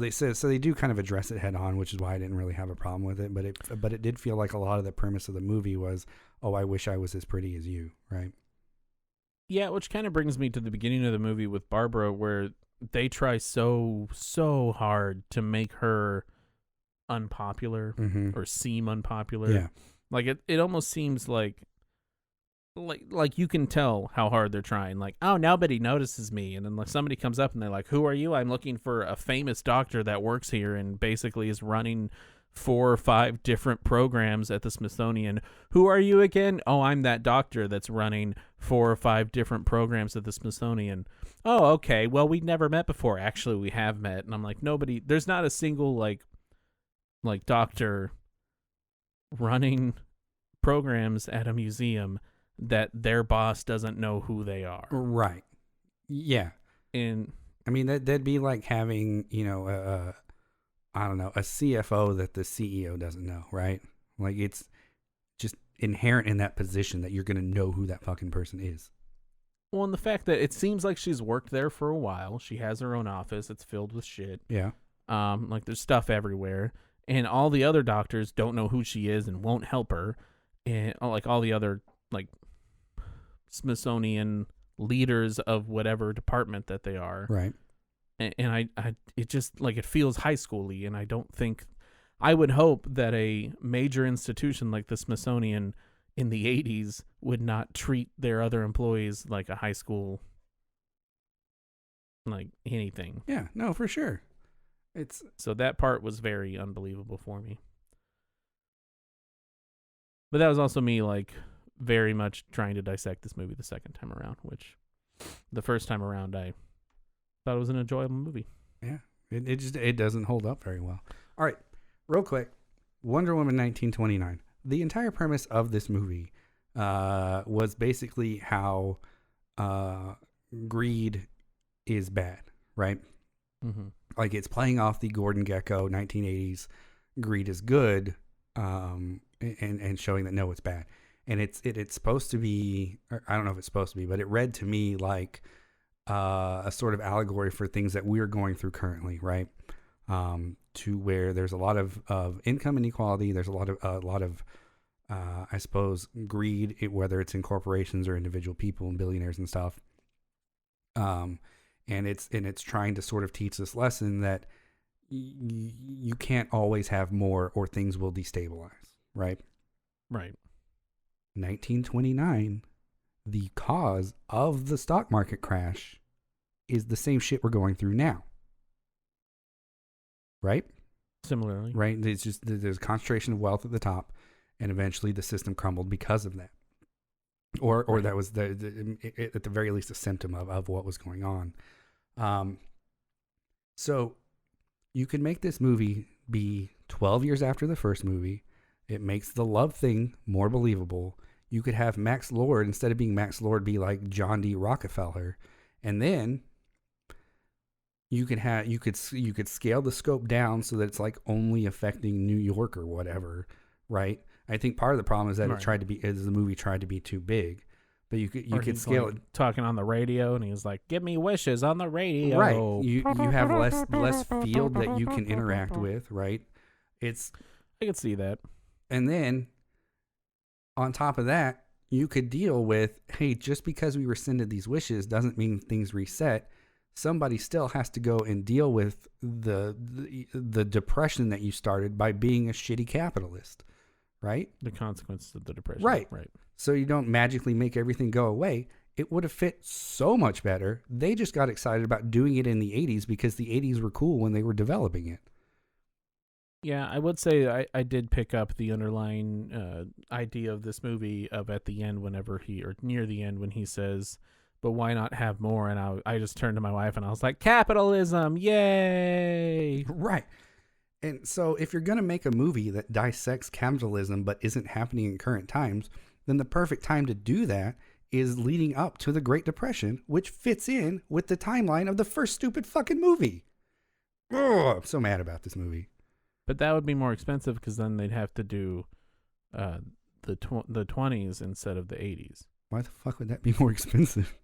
A: they do kind of address it head on, which is why I didn't really have a problem with it. But it did feel like a lot of the premise of the movie was, oh, I wish I was as pretty as you, right?
B: Yeah, which kind of brings me to the beginning of the movie with Barbara, where they try so hard to make her unpopular or seem unpopular.
A: Yeah.
B: Like it almost seems like you can tell how hard they're trying. Like, oh, nobody notices me, and then like somebody comes up and they're like, "Who are you?" I'm looking for a famous doctor that works here and basically is running 4 or 5 different programs at the Smithsonian. Who are you again? Oh, I'm that doctor that's running 4 or 5 different programs at the Smithsonian. Oh, okay. Well, we'd never met before. Actually, we have met. And I'm like, there's not a single like doctor running programs at a museum that their boss doesn't know who they are.
A: Right. Yeah.
B: And
A: I mean, that'd be like having, I don't know, a CFO that the CEO doesn't know, right? Like, it's just inherent in that position that you're going to know who that fucking person is.
B: well, and the fact that it seems like she's worked there for a while. She has her own office. It's filled with shit.
A: Yeah.
B: Like there's stuff everywhere. And all the other doctors don't know who she is and won't help her. And like all the other like Smithsonian leaders of whatever department that they are.
A: Right.
B: And I it just like it feels high schooly, and I don't think I would hope that a major institution like the Smithsonian in the 80s would not treat their other employees like a high school, like anything.
A: Yeah, no, for sure.
B: So that part was very unbelievable for me. But that was also me like very much trying to dissect this movie the second time around, which the first time around I thought it was an enjoyable movie.
A: Yeah, it doesn't hold up very well. All right, real quick, Wonder Woman 1929. The entire premise of this movie was basically how greed is bad, right?
B: Mm-hmm.
A: Like it's playing off the Gordon Gekko 1980s greed is good, and showing that no, it's bad. And it's supposed to be, or I don't know if it's supposed to be, but it read to me like a sort of allegory for things that we're going through currently, right? To where there's a lot of income inequality. There's a lot of I suppose greed, whether it's in corporations or individual people and billionaires and stuff. And it's trying to sort of teach this lesson that you can't always have more or things will destabilize, right?
B: Right.
A: 1929, the cause of the stock market crash is the same shit we're going through now. Right?
B: Similarly.
A: Right? It's just there's a concentration of wealth at the top, and eventually the system crumbled because of that. Or
B: Right.
A: that was at the very least a symptom of what was going on. So you could make this movie be 12 years after the first movie. It makes the love thing more believable. You could have Max Lord, instead of being Max Lord, be like John D. Rockefeller. And then you could scale the scope down so that it's like only affecting New York or whatever, right? I think part of the problem is that the movie tried to be too big. But you could scale it,
B: talking on the radio, and he was like, "Give me wishes on the radio."
A: Right. You have less field that you can interact with, right?
B: I could see that.
A: And then on top of that, you could deal with, hey, just because we rescinded these wishes doesn't mean things reset. Somebody still has to go and deal with the depression that you started by being a shitty capitalist, right?
B: The consequences of the depression.
A: Right.
B: Right.
A: So you don't magically make everything go away. It would have fit so much better. They just got excited about doing it in the 80s because the 80s were cool when they were developing it.
B: Yeah, I would say I did pick up the underlying idea of this movie of at the end, or near the end when he says, "But why not have more?" And I just turned to my wife and I was like, "Capitalism, yay!"
A: Right. And so if you're going to make a movie that dissects capitalism but isn't happening in current times, then the perfect time to do that is leading up to the Great Depression, which fits in with the timeline of the first stupid fucking movie. Oh, I'm so mad about this movie.
B: But that would be more expensive because then they'd have to do the 20s instead of the 80s.
A: Why the fuck would that be more expensive?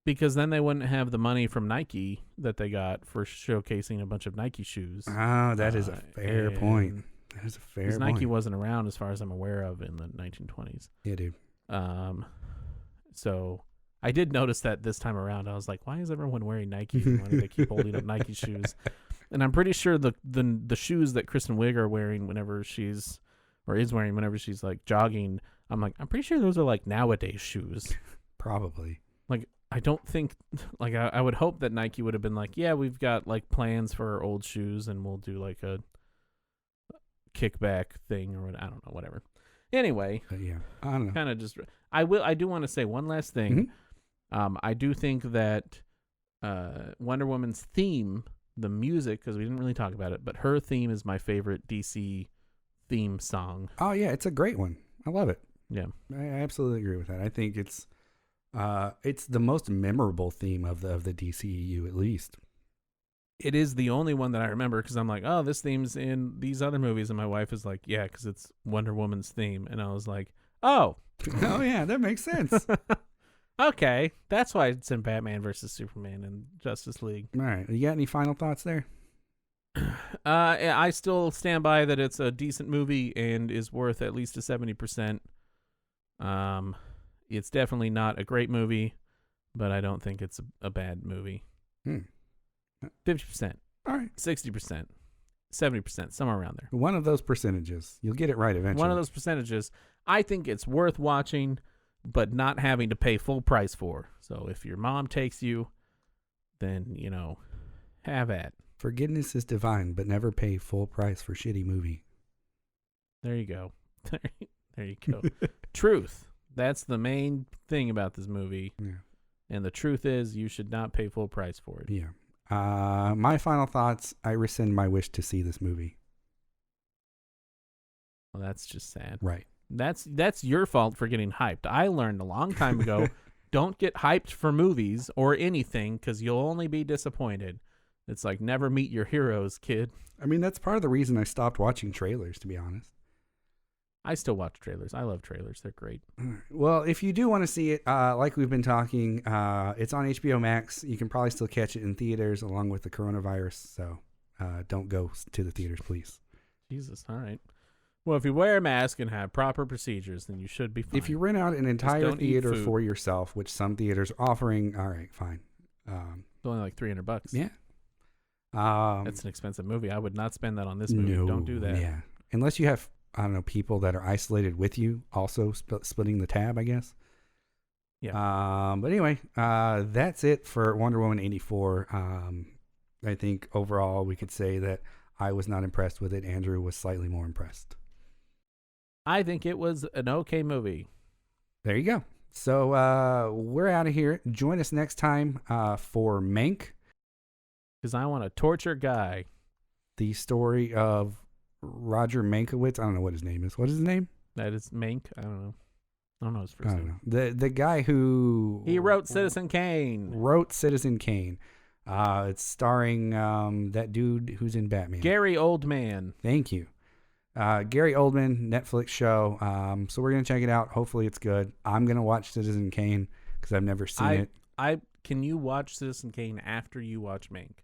B: Because then they wouldn't have the money from Nike that they got for showcasing a bunch of Nike shoes.
A: Oh, that is a fair point. That is a fair point.
B: Nike wasn't around as far as I'm aware of in the 1920s.
A: Yeah, dude.
B: So I did notice that this time around. I was like, why is everyone wearing Nikes? And why do they keep holding up Nike shoes? And I'm pretty sure the shoes that Kristen Wiig are wearing whenever she's like jogging, I'm pretty sure those are like nowadays shoes.
A: Probably.
B: Like, I don't think, like, I would hope that Nike would have been like, yeah, we've got like plans for our old shoes and we'll do like a kickback thing or I don't know, whatever. Anyway,
A: yeah, I don't know.
B: Kind of just, I do want to say one last thing.
A: Mm-hmm.
B: I do think that Wonder Woman's theme, the music, because we didn't really talk about it, but her theme is my favorite DC theme song.
A: Oh yeah, it's a great one. I love it.
B: Yeah,
A: I absolutely agree with that. I think it's the most memorable theme of the DCEU, at least.
B: It is the only one that I remember because I'm like, oh, this theme's in these other movies, and my wife is like, yeah, because it's Wonder Woman's theme, and I was like, oh,
A: oh yeah, that makes sense.
B: Okay, that's why it's in Batman versus Superman and Justice League.
A: All right, you got any final thoughts there?
B: I still stand by that it's a decent movie and is worth at least a 70%. It's definitely not a great movie, but I don't think it's a bad movie. 50%.
A: All right.
B: 60%. 70%, somewhere around there.
A: One of those percentages. You'll get it right eventually.
B: One of those percentages. I think it's worth watching, but not having to pay full price for. So if your mom takes you, then, have at.
A: Forgiveness is divine, but never pay full price for shitty movie.
B: There you go. There you go. Truth. That's the main thing about this movie.
A: Yeah.
B: And the truth is you should not pay full price for it.
A: Yeah. My final thoughts, I rescind my wish to see this movie.
B: Well, that's just sad.
A: Right.
B: That's your fault for getting hyped. I learned a long time ago, don't get hyped for movies or anything because you'll only be disappointed. It's like never meet your heroes, kid.
A: I mean, that's part of the reason I stopped watching trailers, to be honest.
B: I still watch trailers. I love trailers. They're great.
A: Well, if you do want to see it, like we've been talking, it's on HBO Max. You can probably still catch it in theaters along with the coronavirus. So don't go to the theaters, please.
B: Jesus. All right. Well, if you wear a mask and have proper procedures, then you should be fine.
A: If you rent out an entire theater for yourself, which some theaters are offering, all right, fine.
B: It's only like $300.
A: Yeah.
B: That's an expensive movie. I would not spend that on this movie.
A: No,
B: don't do that.
A: Yeah. Unless you have, I don't know, people that are isolated with you also splitting the tab, I guess.
B: Yeah.
A: But anyway, that's it for Wonder Woman 84. I think overall we could say that I was not impressed with it. Andrew was slightly more impressed.
B: I think it was an okay movie.
A: There you go. So we're out of here. Join us next time for Mank.
B: Because I want to torture Guy.
A: The story of Roger Mankiewicz. I don't know what his name is. What is his name?
B: That is Mank. I don't know his first name.
A: I don't know. The guy who...
B: He wrote Citizen Kane.
A: It's starring that dude who's in Batman.
B: Gary Oldman.
A: Thank you. Gary Oldman, Netflix show. So we're going to check it out. Hopefully it's good. I'm going to watch Citizen Kane because I've never seen it.
B: Can you watch Citizen Kane after you watch Mank?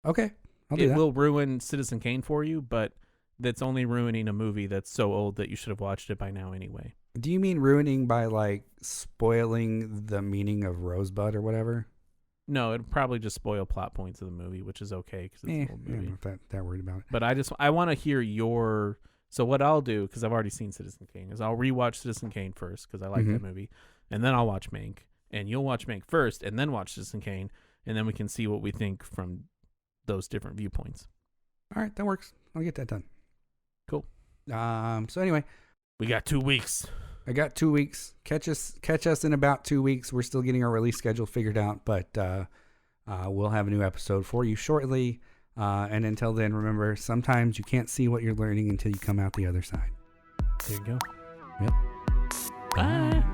A: Okay. I'll do that.
B: It will ruin Citizen Kane for you, but that's only ruining a movie that's so old that you should have watched it by now anyway.
A: Do you mean ruining by like spoiling the meaning of Rosebud or whatever?
B: No, it'd probably just spoil plot points of the movie, which is okay because it's an old movie.
A: I'm not that worried about it.
B: But I want to hear your... So what I'll do, because I've already seen Citizen Kane, is I'll rewatch Citizen Kane first because I like that movie, and then I'll watch Mank, and you'll watch Mank first, and then watch Citizen Kane, and then we can see what we think from those different viewpoints.
A: All right, that works. I'll get that done.
B: Cool.
A: So anyway,
B: we got 2 weeks.
A: I got 2 weeks. Catch us in about 2 weeks. We're still getting our release schedule figured out, but we'll have a new episode for you shortly. And until then, remember, sometimes you can't see what you're learning until you come out the other side.
B: There you go.
A: Yep.
B: Bye.